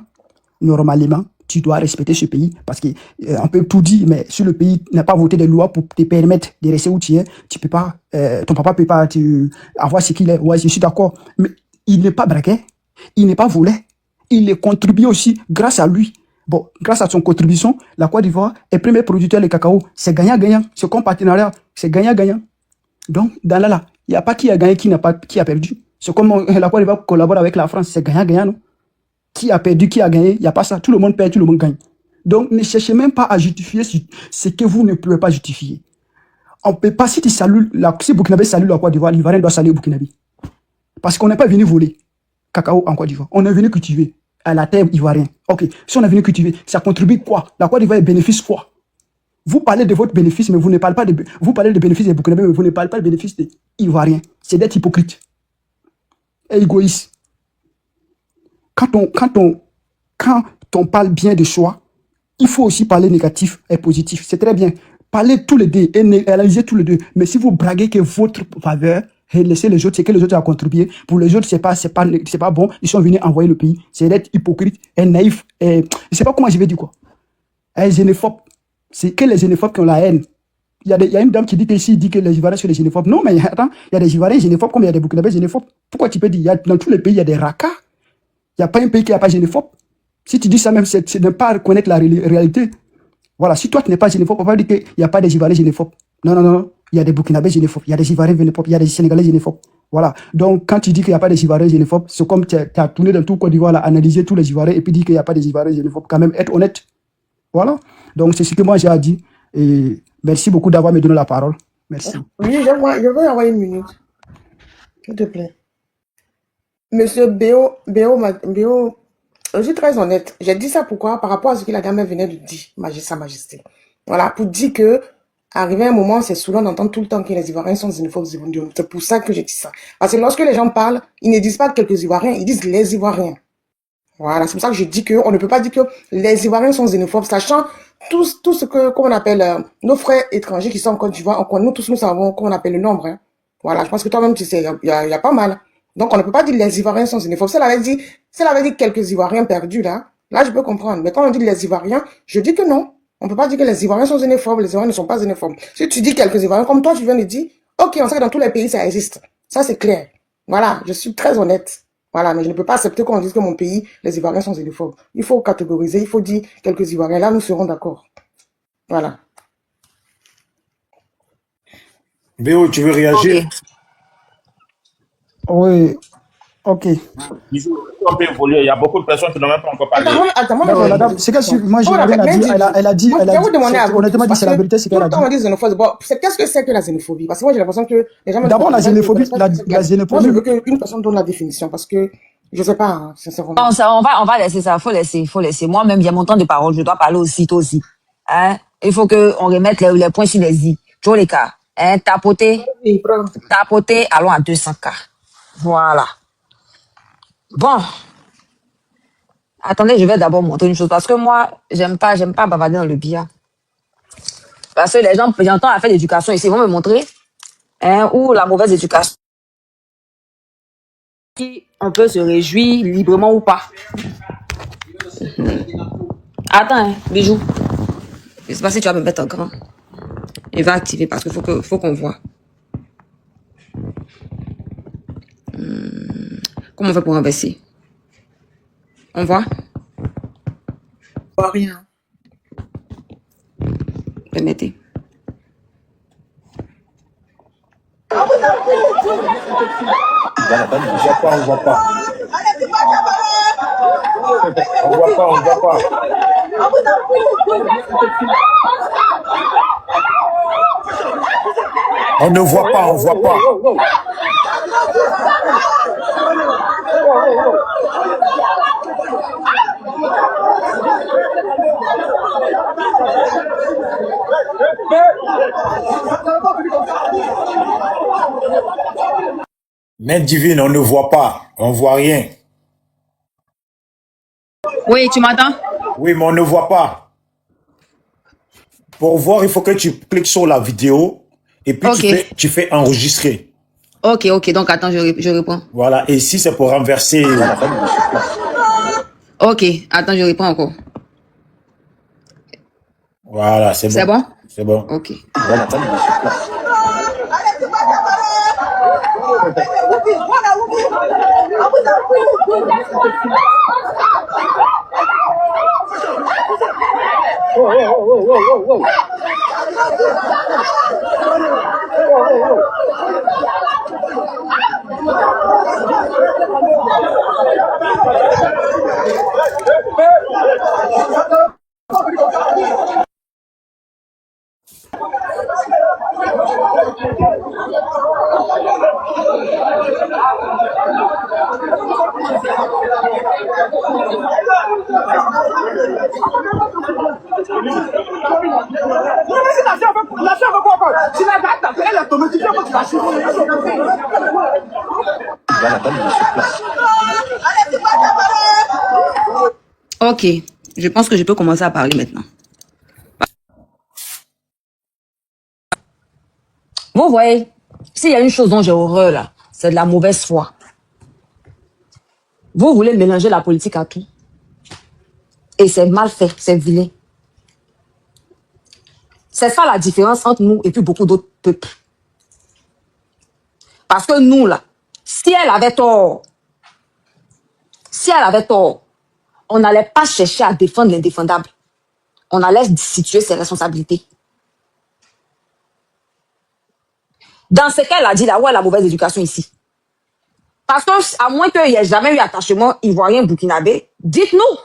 normalement, tu dois respecter ce pays. Parce qu'on peut tout dire, mais si le pays n'a pas voté des lois pour te permettre de rester où tu es, tu peux pas, ton papa peut pas avoir ce qu'il est. Ouais, je suis d'accord. Mais il n'est pas braqué, il n'est pas volé. Il est contribué aussi grâce à lui. Bon, grâce à son contribution, la Côte d'Ivoire est premier producteur de cacao. C'est gagnant-gagnant. C'est comme partenariat. C'est gagnant-gagnant. Donc, dans là, il n'y a pas qui a gagné, qui a perdu. C'est comme la Côte d'Ivoire collabore avec la France. C'est gagnant-gagnant, non? Qui a perdu, qui a gagné, il n'y a pas ça. Tout le monde perd, tout le monde gagne. Donc, ne cherchez même pas à justifier ce que vous ne pouvez pas justifier. On ne peut pas, si Burkinabé salue la Côte d'Ivoire, l'Ivoirien doit saluer Burkinabé. Parce qu'on n'est pas venu voler cacao en Côte d'Ivoire. On est venu cultiver à la terre ivoirienne. Ok, si on est venu cultiver, ça contribue quoi? La Côte d'Ivoire bénéficie quoi? Vous parlez de votre bénéfice, mais vous ne parlez pas de... Vous parlez de bénéfice des Burkinabés, mais vous ne parlez pas de bénéfice des Ivoiriens. C'est d'être hypocrite et égoïste. Quand on parle bien de choix, il faut aussi parler négatif et positif. C'est très bien. Parlez tous les deux et analysez tous les deux. Mais si vous braguez que votre faveur et laissez les autres, c'est que les autres ont contribué. Pour les autres, c'est pas bon. Ils sont venus envoyer le pays. C'est d'être hypocrite et naïf. Et je sais pas comment je vais dire quoi. Et xénophobe. C'est que les xénophobes qui ont la haine. Il y a une dame qui dit que les Ivoiriens sont des xénophobes. Non, mais attends, il y a des Ivoiriens xénophobes comme il y a des Burkinabés xénophobes. Pourquoi tu peux dire, dans tous les pays, il y a des rakas. Il n'y a pas un pays qui n'a pas xénophobe. Si tu dis ça même, c'est de ne pas reconnaître la réalité. Voilà, si toi tu n'es pas xénophobe, on va dire qu'il n'y a pas des Ivoiriens xénophobes. Non. Il y a des Burkinabés xénophobes, il y a des Ivoiriens xénophobes, il y a des Sénégalais xénophobes. Voilà. Donc, quand tu dis qu'il n'y a pas des Ivoiriens xénophobes, c'est comme tu as tourné dans tout Côte d'Ivoire, analysé tous les Ivoiriens et puis dit qu'il n'y a pas des Ivoiriens xénophobes. Quand même, être honnête. Voilà. Donc, c'est ce que moi j'ai à dire. Et merci beaucoup d'avoir me donné la parole. Merci. Oui, je veux avoir une minute. S'il te plaît. Monsieur Béo, je suis très honnête. J'ai dit ça pourquoi? Par rapport à ce que la dame venait de dire, Sa Majesté. Voilà, pour dire que, arrivé un moment, c'est souvent d'entendre tout le temps que les Ivoiriens sont xénophobes. C'est pour ça que j'ai dit ça. Parce que lorsque les gens parlent, ils ne disent pas quelques Ivoiriens, ils disent les Ivoiriens. Voilà, c'est pour ça que je dis qu'on ne peut pas dire que les Ivoiriens sont xénophobes, sachant tout ce que, qu'on appelle, nos frères étrangers qui sont en Côte d'Ivoire, nous tous nous savons qu'on appelle le nombre. Hein. Voilà, je pense que toi-même tu sais, il y a pas mal. Donc on ne peut pas dire les Ivoiriens sont xénophobes. Si elle avait dit quelques Ivoiriens perdus là je peux comprendre. Mais quand on dit les Ivoiriens, je dis que non. On ne peut pas dire que les Ivoiriens sont xénophobes, les Ivoiriens ne sont pas xénophobes. Si tu dis quelques Ivoiriens, comme toi tu viens de dire, ok, on sait que dans tous les pays ça existe. Ça c'est clair. Voilà, je suis très honnête. Voilà, mais je ne peux pas accepter qu'on dise que mon pays, les Ivoiriens sont xénophobes. Il faut catégoriser, il faut dire quelques Ivoiriens. Là, nous serons d'accord. Voilà. Béo, tu veux réagir? Oui, ok. On peut évoluer. Il y a beaucoup de personnes qui n'ont même pas encore parlé. Attends, c'est que moi, je rien à dire. Elle a dit, honnêtement, dit, c'est la vérité, c'est qu'elle a dit. Qu'est-ce que c'est que la xénophobie? Parce que moi, j'ai l'impression que les gens... D'abord, la xénophobie, moi, je veux qu'une personne donne la définition, parce que, je sais pas, hein, sincèrement. On va laisser ça, faut laisser. Moi-même, j'ai mon temps de parole, je dois parler aussi, toi aussi. Hein? Il faut qu'on remette les points sur les i. Tu vois les cas. Hein? Tapoter, allons à 200K. Voilà. Bon. Attendez, je vais d'abord montrer une chose. Parce que moi, j'aime pas bavarder dans le billard. Parce que les gens, j'entends à faire l'éducation ici. Ils vont me montrer, où la mauvaise éducation. On peut se réjouir librement ou pas. Attends, bijou. Je sais pas si tu vas me mettre en grand. Il va activer parce qu'il faut qu'on voit. Comment on fait pour renverser? On voit? On voit rien. Permettez. On voit pas. On ne voit pas, on voit pas. Main divine, on ne voit pas, on voit rien. Oui, tu m'entends? Oui, mais on ne voit pas. Pour voir, il faut que tu cliques sur la vidéo et puis tu fais enregistrer. Ok, donc attends, je réponds. Voilà, et si c'est pour renverser... Ok, attends, je réponds encore. Voilà, c'est bon. C'est bon? C'est bon. Ok. Voilà. Ok, je pense que je peux commencer à parler maintenant. Vous voyez, s'il y a une chose dont j'ai horreur là, c'est de la mauvaise foi. Vous voulez mélanger la politique à tout. Et c'est mal fait, c'est vilain. C'est ça la différence entre nous et puis beaucoup d'autres peuples. Parce que nous là, si elle avait tort, on n'allait pas chercher à défendre l'indéfendable. On allait situer ses responsabilités. Dans ce qu'elle a dit là, où est la mauvaise éducation ici? Parce que, à moins qu'il n'y ait jamais eu attachement ivoirien burkinabé, dites-nous.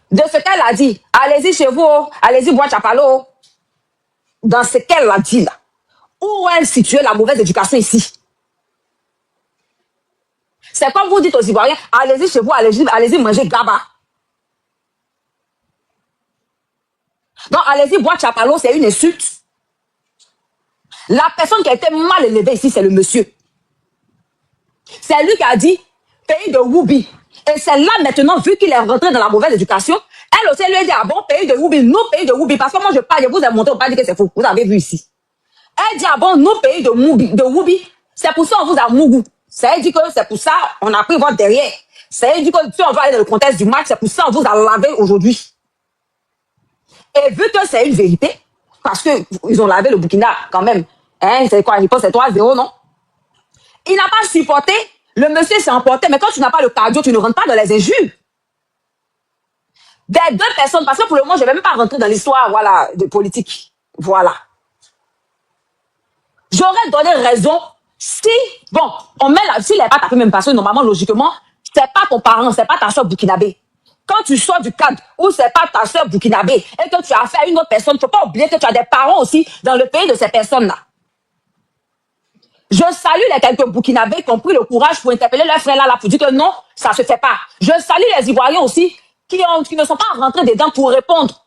De ce qu'elle a dit, allez-y chez vous, allez-y boire chapalo. Dans ce qu'elle a dit là, où elle situait la mauvaise éducation ici? C'est comme vous dites aux Ivoiriens, allez-y chez vous, allez-y manger gaba. Donc, allez-y boire chapalo, c'est une insulte. La personne qui a été mal élevée ici, c'est le monsieur. C'est lui qui a dit pays de Woubi. Et c'est là maintenant, vu qu'il est rentré dans la mauvaise éducation, elle aussi lui a dit, ah bon, pays de Woubi, nous pays de Woubi. Parce que moi je parle, je vous ai montré, on pas dit que c'est faux. Vous avez vu ici. Elle dit, ah bon, nous pays de Woubi. C'est pour ça qu'on vous a Mougou. Ça dit que c'est pour ça on a pris votre derrière. Ça dit que si on va aller dans le contexte du match, c'est pour ça on vous a lavé aujourd'hui. Et vu que c'est une vérité, parce qu'ils ont lavé le Burkina quand même, hein, c'est quoi, je pense que c'est 3-0, non? Il n'a pas supporté, le monsieur s'est emporté, mais quand tu n'as pas le cardio, tu ne rentres pas dans les injures. Des deux personnes, parce que pour le moment, je ne vais même pas rentrer dans l'histoire, voilà, de politique. Voilà. J'aurais donné raison si, bon, on met là, s'il n'est pas tapé même parce que normalement, logiquement, c'est pas ton parent, c'est pas ta soeur burkinabé. Quand tu sors du cadre où c'est pas ta soeur burkinabé et que tu as affaire à une autre personne, il ne faut pas oublier que tu as des parents aussi dans le pays de ces personnes-là. Je salue les quelques Burkinabés qui ont pris le courage pour interpeller leurs frères là pour dire que non, ça ne se fait pas. Je salue les Ivoiriens aussi qui ne sont pas rentrés dedans pour répondre.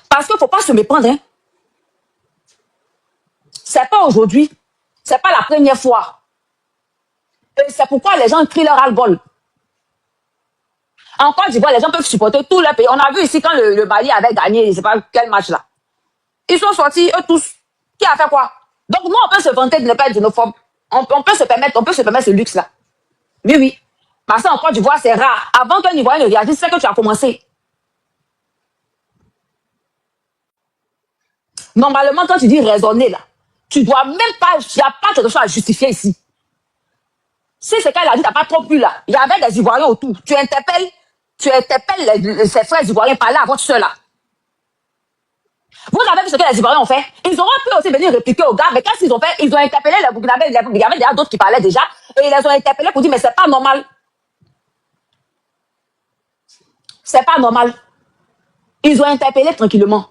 Parce qu'il ne faut pas se méprendre. Hein. Ce n'est pas aujourd'hui. Ce n'est pas la première fois. Et c'est pourquoi les gens crient leur ras-le-bol. En Côte d'Ivoire, les gens peuvent supporter tout leur pays. On a vu ici quand le Mali avait gagné, je ne sais pas quel match là. Ils sont sortis, eux tous. Qui a fait quoi? Donc nous, on peut se vanter de ne pas être xénophobe. On peut se permettre ce luxe-là. Oui, oui. Parce qu'en Côte d'Ivoire, c'est rare. Avant qu'un Ivoirien ne réagisse, c'est que tu as commencé. Normalement, quand tu dis raisonner, là, tu dois même pas, il n'y a pas quelque chose à justifier ici. Si c'est qu'elle a dit, tu n'as pas trop pu là, il y avait des Ivoiriens autour. Tu interpelles ces frères Ivoiriens par là à votre soeur là. Vous avez vu ce que les Ivoiriens ont fait? Ils auraient pu aussi venir répliquer aux gars, mais qu'est-ce qu'ils ont fait? Ils ont interpellé les Burkinabés, il y avait déjà d'autres qui parlaient déjà, et ils les ont interpellés pour dire, mais c'est pas normal. C'est pas normal. Ils ont interpellé tranquillement.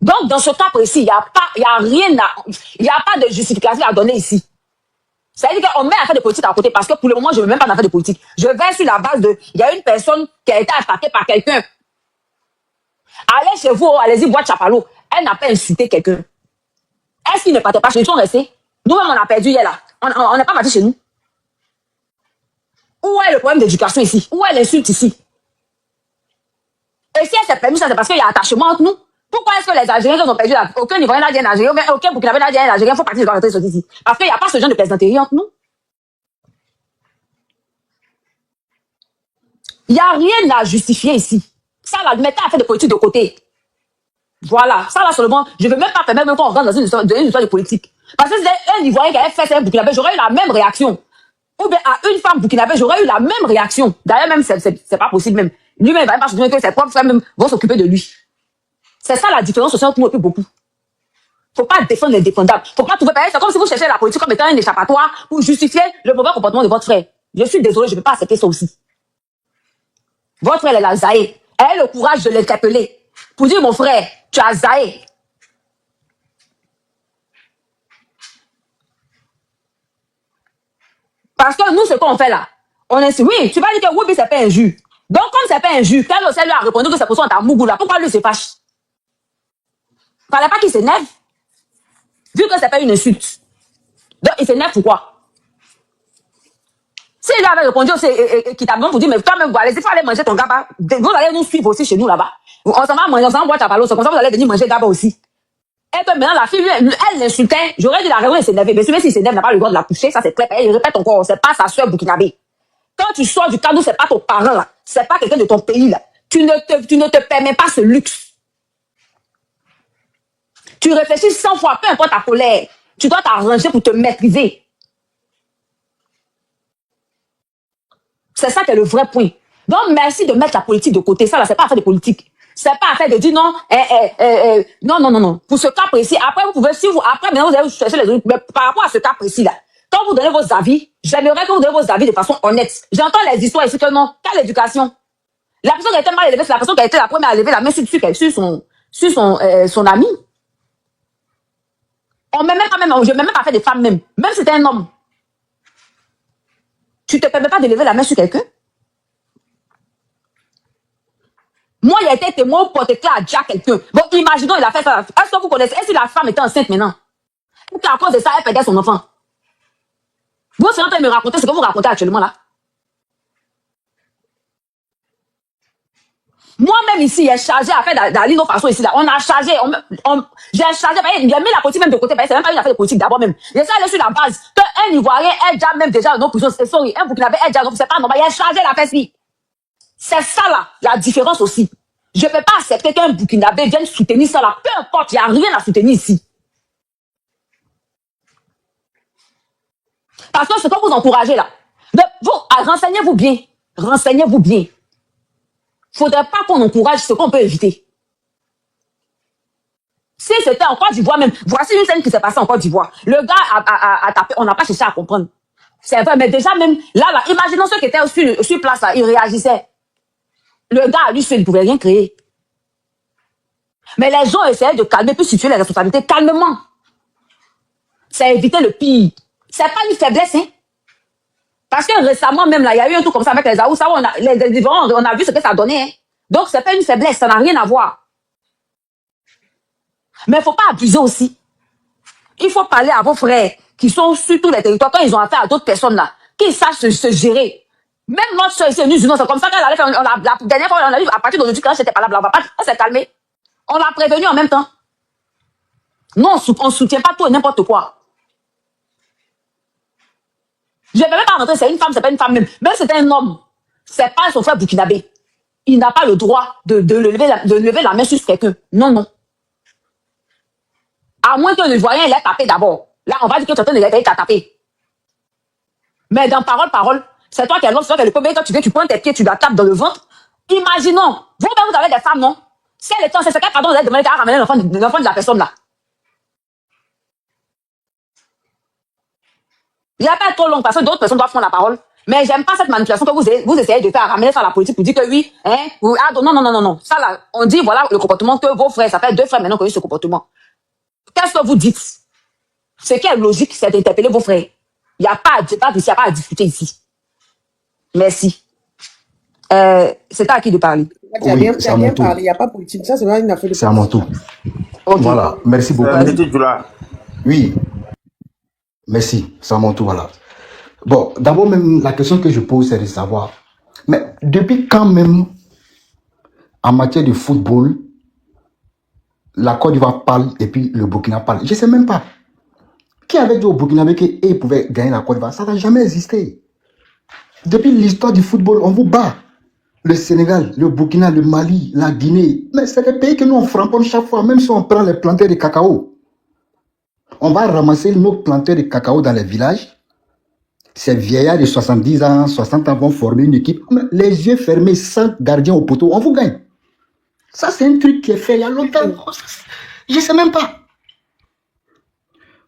Donc, dans ce cas précis, il n'y a pas de justification à donner ici. C'est-à-dire qu'on met l'affaire de politique à côté parce que pour le moment, je ne veux même pas d'affaire de politique. Je vais sur la base de, il y a une personne qui a été attaquée par quelqu'un. Allez chez vous, allez-y boire chapalo. Elle n'a pas insulté quelqu'un. Est-ce qu'ils ne partaient pas chez nous? Ils sont restés. Nous-mêmes, on a perdu hier là. On n'est pas parti chez nous. Où est le problème d'éducation ici? Où est l'insulte ici? Et si elle s'est permis ça, c'est parce qu'il y a attachement entre nous. Pourquoi est-ce que les Algériens qui ont perdu là, aucun Ivoirien n'a dit un Algérien, mais aucun Burkinabé n'a dit un Algérien, il faut partir de rentrer ici. Parce qu'il n'y a pas ce genre de plaisanterie entre nous. Il n'y a rien à justifier ici. Ça, là, mettez à faire de politique de côté. Voilà. Ça, là, seulement, je ne veux même pas permettre qu'on rentre dans une histoire de politique. Parce que si c'était un Ivoirien qui avait fait ça un Burkinabé, j'aurais eu la même réaction. Ou bien à une femme Burkinabé, j'aurais eu la même réaction. D'ailleurs, même, c'est pas possible même. Lui-même, il va même pas se souvenir que ses propres femmes vont s'occuper de lui. C'est ça la différence aussi entre nous et puis beaucoup. Faut pas défendre l'indéfendable. Faut pas trouver pareil. C'est comme si vous cherchez la politique comme étant un échappatoire pour justifier le mauvais comportement de votre frère. Je suis désolé, je ne peux pas accepter ça aussi. Votre frère, elle a zaï. Elle a le courage de l'interpeller. Pour dire, mon frère, tu as zaï. Parce que nous, ce qu'on fait là, Oui, tu vas dire que Woubi, c'est pas injure. Donc, comme c'est pas injure, quand l'Océan lui a répondu que c'est pour son Mougou là, pourquoi lui se fâche? Fallait pas qu'il s'énerve. Vu que c'est pas une insulte. Donc, il s'énerve pourquoi? S'il lui avait répondu aussi, qui t'a bon pour dire, mais toi-même, allez, il faut aller manger ton gaba. Vous allez nous suivre aussi chez nous là-bas. On s'en va manger, on s'en va boire chapalo, c'est comme ça vous allez venir manger gaba aussi. Et que maintenant, la fille, elle l'insultait. J'aurais dit la raison, elle s'énervait. Mais celui-ci s'énerve, n'a pas le droit de la toucher, ça c'est clair. Et il répète encore, c'est pas sa soeur burkinabé. Quand tu sors du cadre, c'est pas ton parent là, c'est pas quelqu'un de ton pays là. Tu ne te permets pas ce luxe. Tu réfléchis 100 fois, peu importe ta colère. Tu dois t'arranger pour te maîtriser. C'est ça qui est le vrai point. Donc, merci de mettre la politique de côté. Ça, là, c'est pas affaire de politique. C'est pas affaire de dire non, non. Pour ce cas précis, après, vous pouvez, après, maintenant, vous allez chercher les autres. Mais par rapport à ce cas précis, là, quand vous donnez vos avis, j'aimerais que vous donniez vos avis de façon honnête. J'entends les histoires ici que non, quelle éducation? La personne qui a été mal élevée, c'est la personne qui a été la première à lever la main sur son ami. Je ne mets même pas fait des femmes même. Même si c'était un homme. Tu te permets pas de lever la main sur quelqu'un? Moi, il a été témoin au porte-clés à Jack quelqu'un. Bon, imaginons, il a fait ça. Est-ce que vous connaissez? Est-ce que la femme était enceinte maintenant? Ou qu'à cause de ça, elle perdait son enfant? Vous serez en train de me raconter ce que vous racontez actuellement là? Moi-même ici, j'ai chargé à faire d'aller nos façons ici là. On a chargé, j'ai chargé, il a mis la politique même de côté, c'est même pas une affaire de politique d'abord même. Il est allé sur la base qu'un Ivoirien est déjà même déjà dans nos prisons, un Burkinabé est déjà dans, c'est pas normal, il a chargé la fesse. C'est ça là, la différence aussi. Je ne peux pas accepter qu'un Burkinabé vienne soutenir ça là, peu importe, il n'y a rien à soutenir ici. Parce que ce que vous encouragez là, vous, renseignez-vous bien, renseignez-vous bien. Faudrait pas qu'on encourage ce qu'on peut éviter. Si c'était en Côte d'Ivoire même, voici une scène qui s'est passée en Côte d'Ivoire. Le gars a tapé, on n'a pas cherché à comprendre. C'est vrai, mais déjà même, là, imaginons ceux qui étaient sur place, là, ils réagissaient. Le gars, lui seul, il ne pouvait rien créer. Mais les gens essayaient de calmer, puis situer les responsabilités calmement. C'est éviter le pire. C'est pas une faiblesse, hein. Parce que récemment, même là, il y a eu un truc comme ça avec les Aoussa, on a vu ce que ça donnait. Hein. Donc, c'est pas une faiblesse, ça n'a rien à voir. Mais il ne faut pas abuser aussi. Il faut parler à vos frères qui sont sur tous les territoires, quand ils ont affaire à d'autres personnes là, qu'ils sachent se gérer. Même notre soeur ici, nous, c'est comme ça qu'elle allait faire. La dernière fois, on a vu, à partir d'aujourd'hui, quand j'étais pas là, on s'est calmé. On l'a prévenu en même temps. Non, on ne soutient pas tout et n'importe quoi. Je ne vais même pas rentrer, c'est une femme, c'est pas une femme même. Même si c'est un homme, c'est pas son frère burkinabé. Il n'a pas le droit de lever la main sur quelqu'un. Non, non. À moins que le voyant, il ait tapé d'abord. Là, on va dire que tu es en train de l'aider, tu as tapé. Mais dans parole, c'est toi qui es l'homme, c'est toi qui es le premier. Quand tu viens, tu prends tes pieds, tu la tapes dans le ventre. Imaginons, vous avez des femmes, non? Si elle est en c'est quel pardon, vous allez demander à ramener l'enfant de la personne là. Il n'y a pas trop long parce que d'autres personnes doivent prendre la parole. Mais j'aime pas cette manipulation que vous essayez de faire à ramener ça à la politique pour dire que oui, hein, non. Ça là, on dit voilà le comportement que vos frères, ça fait 2 frères maintenant qui ont eu ce comportement. Qu'est-ce que vous dites? Ce qui est logique, c'est d'interpeller vos frères. Il n'y a pas à débattre ici, il n'y a pas à discuter ici. Merci. C'est à qui de parler? Tu as bien parlé, il n'y a pas politique. Ça, c'est pas une affaire de politique. C'est à mon tour. Okay. Voilà, merci beaucoup. Oui, merci, c'est à mon tour, voilà. Bon, d'abord même, la question que je pose, c'est de savoir, mais depuis quand même, en matière de football, la Côte d'Ivoire parle et puis le Burkina parle? Je ne sais même pas. Qui avait dit au Burkina qu'ils pouvaient gagner la Côte d'Ivoire? Ça n'a jamais existé. Depuis l'histoire du football, on vous bat. Le Sénégal, le Burkina, le Mali, la Guinée. Mais c'est des pays que nous on framponne chaque fois, même si on prend les planteurs de cacao. On va ramasser nos planteurs de cacao dans les villages. Ces vieillards de 70 ans, 60 ans vont former une équipe. Les yeux fermés, sans gardien au poteau, on vous gagne. Ça, c'est un truc qui est fait il y a longtemps. Je ne sais même pas.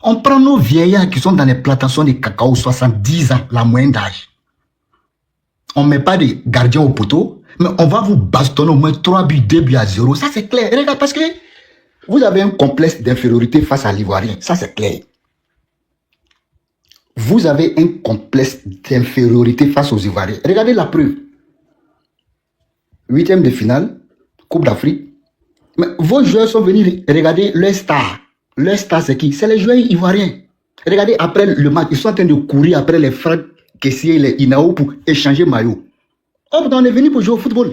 On prend nos vieillards qui sont dans les plantations de cacao, 70 ans, la moyenne d'âge. On ne met pas de gardien au poteau, mais on va vous bastonner au moins 3 buts, 2 buts à 0. Ça, c'est clair. Regarde, parce que vous avez un complexe d'infériorité face à l'Ivoirien. Ça, c'est clair. vous avez un complexe d'infériorité face aux Ivoiriens. Regardez la preuve. 8e de finale, Coupe d'Afrique. Mais vos joueurs sont venus regarder leur star. Leur star, c'est qui? C'est les joueurs ivoiriens. Regardez, après le match, ils sont en train de courir après les Franck Kessié et les Inao pour échanger maillot. Oh, on est venu pour jouer au football.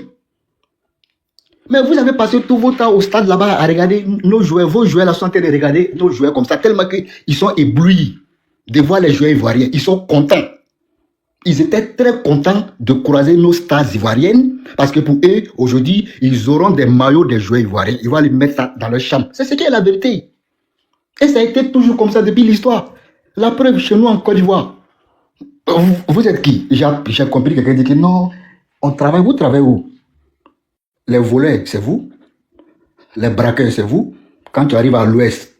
Mais vous avez passé tout votre temps au stade là-bas à regarder nos joueurs. Vos joueurs là sont en train de regarder nos joueurs comme ça, tellement qu'ils sont éblouis de voir les joueurs ivoiriens. Ils sont contents. Ils étaient très contents de croiser nos stars ivoiriennes parce que pour eux, aujourd'hui, ils auront des maillots des joueurs ivoiriens. Ils vont les mettre ça dans leur chambre. C'est ce qui est la vérité. Et ça a été toujours comme ça depuis l'histoire. La preuve chez nous en Côte d'Ivoire. Vous êtes qui? J'ai compris quelqu'un dit que non, on travaille. Vous travaillez où? Les voleurs, c'est vous. Les braqueurs, c'est vous. Quand tu arrives à l'ouest,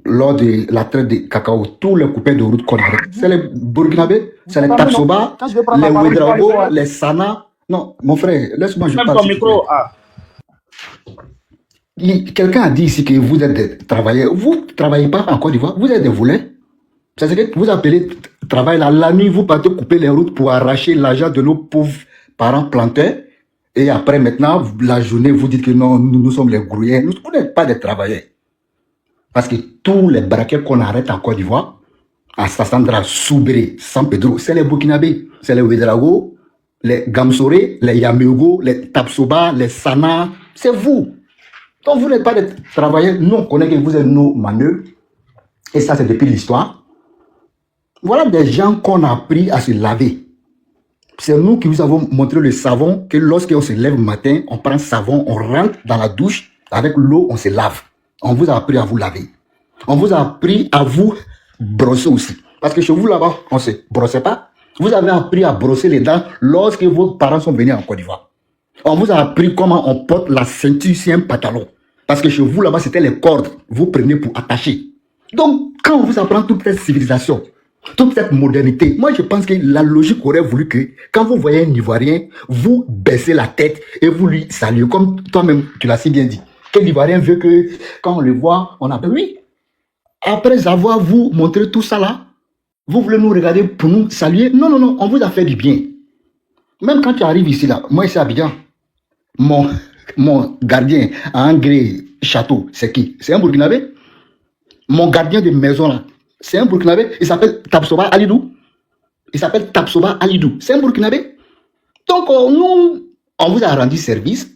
lors de la traite de cacao, tous les coupés de route qu'on a, c'est les Burkinabés, c'est les Tapsoba, les Ouedraogo, les Sana. Non, mon frère, laisse-moi je parle. Micro, quelqu'un a dit ici que vous êtes des travailleurs. Vous ne travaillez pas en Côte d'Ivoire, vous êtes des voleurs. C'est ce que vous appelez travail là. La nuit, vous partez couper les routes pour arracher l'argent de nos pauvres parents planteurs. Et après, maintenant, la journée, vous dites que non, nous sommes les grouillers. Nous n'êtes pas des travailleurs. Parce que tous les braquets qu'on arrête en Côte d'Ivoire, à Sassandra, Soubré, San Pedro, c'est les Burkinabés. C'est les Ouedraogo, les Gamsoré, les Yaméogo, les Tapsoba, les Sana. C'est vous. Donc, vous n'êtes pas des travailleurs. Nous, on connaît que vous êtes nos manœuvres. Et ça, c'est depuis l'histoire. Voilà des gens qu'on a appris à se laver. C'est nous qui vous avons montré le savon, que lorsqu'on se lève le matin, on prend savon, on rentre dans la douche, avec l'eau, on se lave. On vous a appris à vous laver. On vous a appris à vous brosser aussi. Parce que chez vous là-bas, on ne se brossait pas. Vous avez appris à brosser les dents lorsque vos parents sont venus en Côte d'Ivoire. On vous a appris comment on porte la ceinture sur un pantalon. Parce que chez vous là-bas, c'était les cordes. Vous prenez pour attacher. Donc, quand on vous apprend toute cette civilisation, toute cette modernité, moi je pense que la logique aurait voulu que quand vous voyez un Ivoirien, vous baissez la tête et vous lui saluez, comme toi-même tu l'as si bien dit. Que l'Ivoirien veut que quand on le voit, on appelle oui. Après avoir vous montré tout ça là, vous voulez nous regarder pour nous saluer? Non, non, non, on vous a fait du bien. Même quand tu arrives ici là, moi ici à Abidjan, mon gardien à Angré Château, c'est qui? C'est un Burkinabé. Mon gardien de maison là, c'est un Burkinabé, il s'appelle Tapsoba Alidou. Il s'appelle Tapsoba Alidou. C'est un Burkinabé. Donc, nous, on vous a rendu service.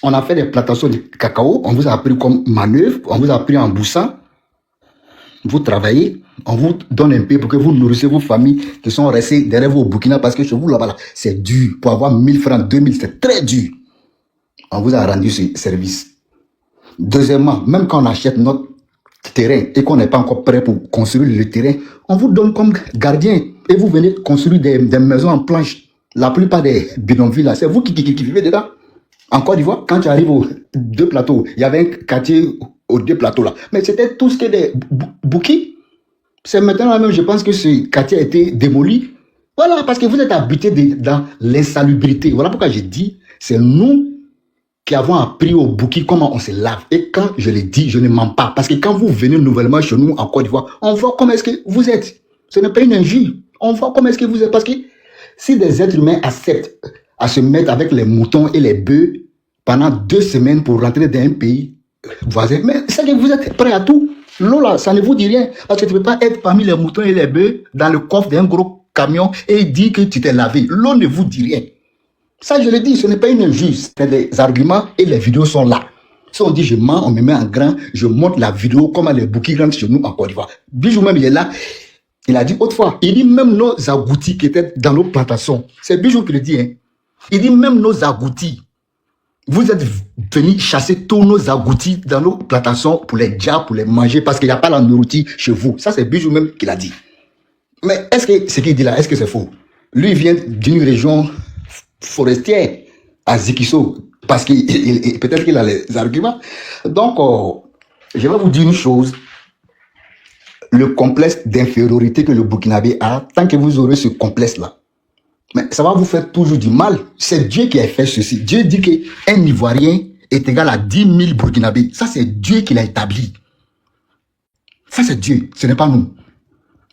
On a fait des plantations de cacao. On vous a appris comme manœuvre. On vous a appris en boussant. Vous travaillez. On vous donne un peu pour que vous nourrissez vos familles qui sont restées derrière vous au Burkina parce que chez vous là-bas, là, c'est dur. Pour avoir 1000 francs, 2000, c'est très dur. On vous a rendu ce service. Deuxièmement, même quand on achète notre terrain et qu'on n'est pas encore prêt pour construire le terrain, on vous donne comme gardien et vous venez construire des maisons en planche. La plupart des bidonvilles là, c'est vous qui vivez dedans. En Côte d'Ivoire, quand tu arrives aux deux plateaux, il y avait un quartier aux deux plateaux là, mais c'était tout ce qui est des bouquets. C'est maintenant là même, je pense que ce quartier a été démoli. Voilà, parce que vous êtes habité dans l'insalubrité. Voilà pourquoi j'ai dit, c'est nous qui avons appris au Bouki comment on se lave. Et quand je le dis, je ne mens pas. Parce que quand vous venez nouvellement chez nous en Côte d'Ivoire, on voit comment est-ce que vous êtes. Ce n'est pas une injure. On voit comment est-ce que vous êtes. Parce que si des êtres humains acceptent à se mettre avec les moutons et les bœufs pendant 2 semaines pour rentrer dans un pays voisin, mais c'est que vous êtes prêts à tout. L'eau là, ça ne vous dit rien. Parce que tu ne peux pas être parmi les moutons et les bœufs dans le coffre d'un gros camion et dire que tu t'es lavé. L'eau ne vous dit rien. Ça, je le dis, ce n'est pas une injure, c'est des arguments et les vidéos sont là. Si on dit je mens, on me met en grand, je montre la vidéo, comment les bouquets rentrent chez nous en Côte d'Ivoire. Bijou même, il est là. Il a dit autrefois, il dit même nos agoutis qui étaient dans nos plantations. C'est Bijou qui le dit. Hein. Il dit même nos agoutis. Vous êtes venus chasser tous nos agoutis dans nos plantations pour les diables, pour les manger, parce qu'il n'y a pas la nourriture chez vous. Ça, c'est Bijou même qui l'a dit. Mais est-ce que ce qu'il dit là, est-ce que c'est faux? Lui, il vient d'une région forestière à Zikiso, parce que peut-être qu'il a les arguments. Donc, je vais vous dire une chose. Le complexe d'infériorité que le Burkinabé a, tant que vous aurez ce complexe-là, mais ça va vous faire toujours du mal. C'est Dieu qui a fait ceci. Dieu dit qu'un Ivoirien est égal à 10 000 Burkinabés. Ça, c'est Dieu qui l'a établi. Ça, c'est Dieu. Ce n'est pas nous.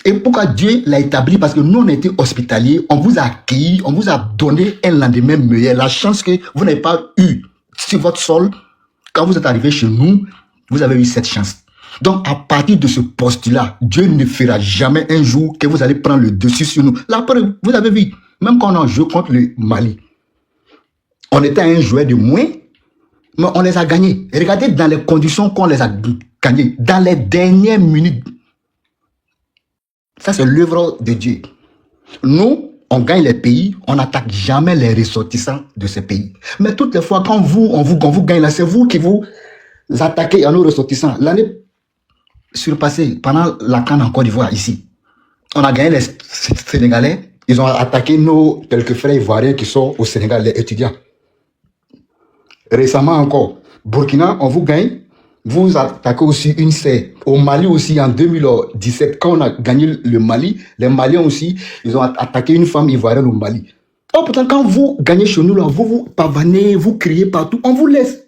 Et pourquoi Dieu l'a établi? Parce que nous, on a été hospitaliers, on vous a accueilli, on vous a donné un lendemain meilleur. La chance que vous n'avez pas eu sur votre sol, quand vous êtes arrivé chez nous, vous avez eu cette chance. Donc, à partir de ce postulat, Dieu ne fera jamais un jour que vous allez prendre le dessus sur nous. La preuve, vous avez vu, même quand on a joué contre le Mali, on était un joueur de moins, mais on les a gagnés. Regardez dans les conditions qu'on les a gagnés, dans les dernières minutes. Ça, c'est l'œuvre de Dieu. Nous, on gagne les pays, on n'attaque jamais les ressortissants de ces pays. Mais toutes les fois, quand on vous gagne là, c'est vous qui vous attaquez à nos ressortissants. L'année surpassée, pendant la CAN en Côte d'Ivoire, ici, on a gagné les Sénégalais, ils ont attaqué nos quelques frères ivoiriens qui sont au Sénégal, les étudiants. Récemment encore, Burkina, on vous gagne, vous attaquez aussi une serre. Au Mali aussi, en 2017, quand on a gagné le Mali, les Maliens aussi, ils ont attaqué une femme ivoirienne au Mali. Oh, pourtant, quand vous gagnez chez nous, là, vous pavanez, vous criez partout, on vous laisse.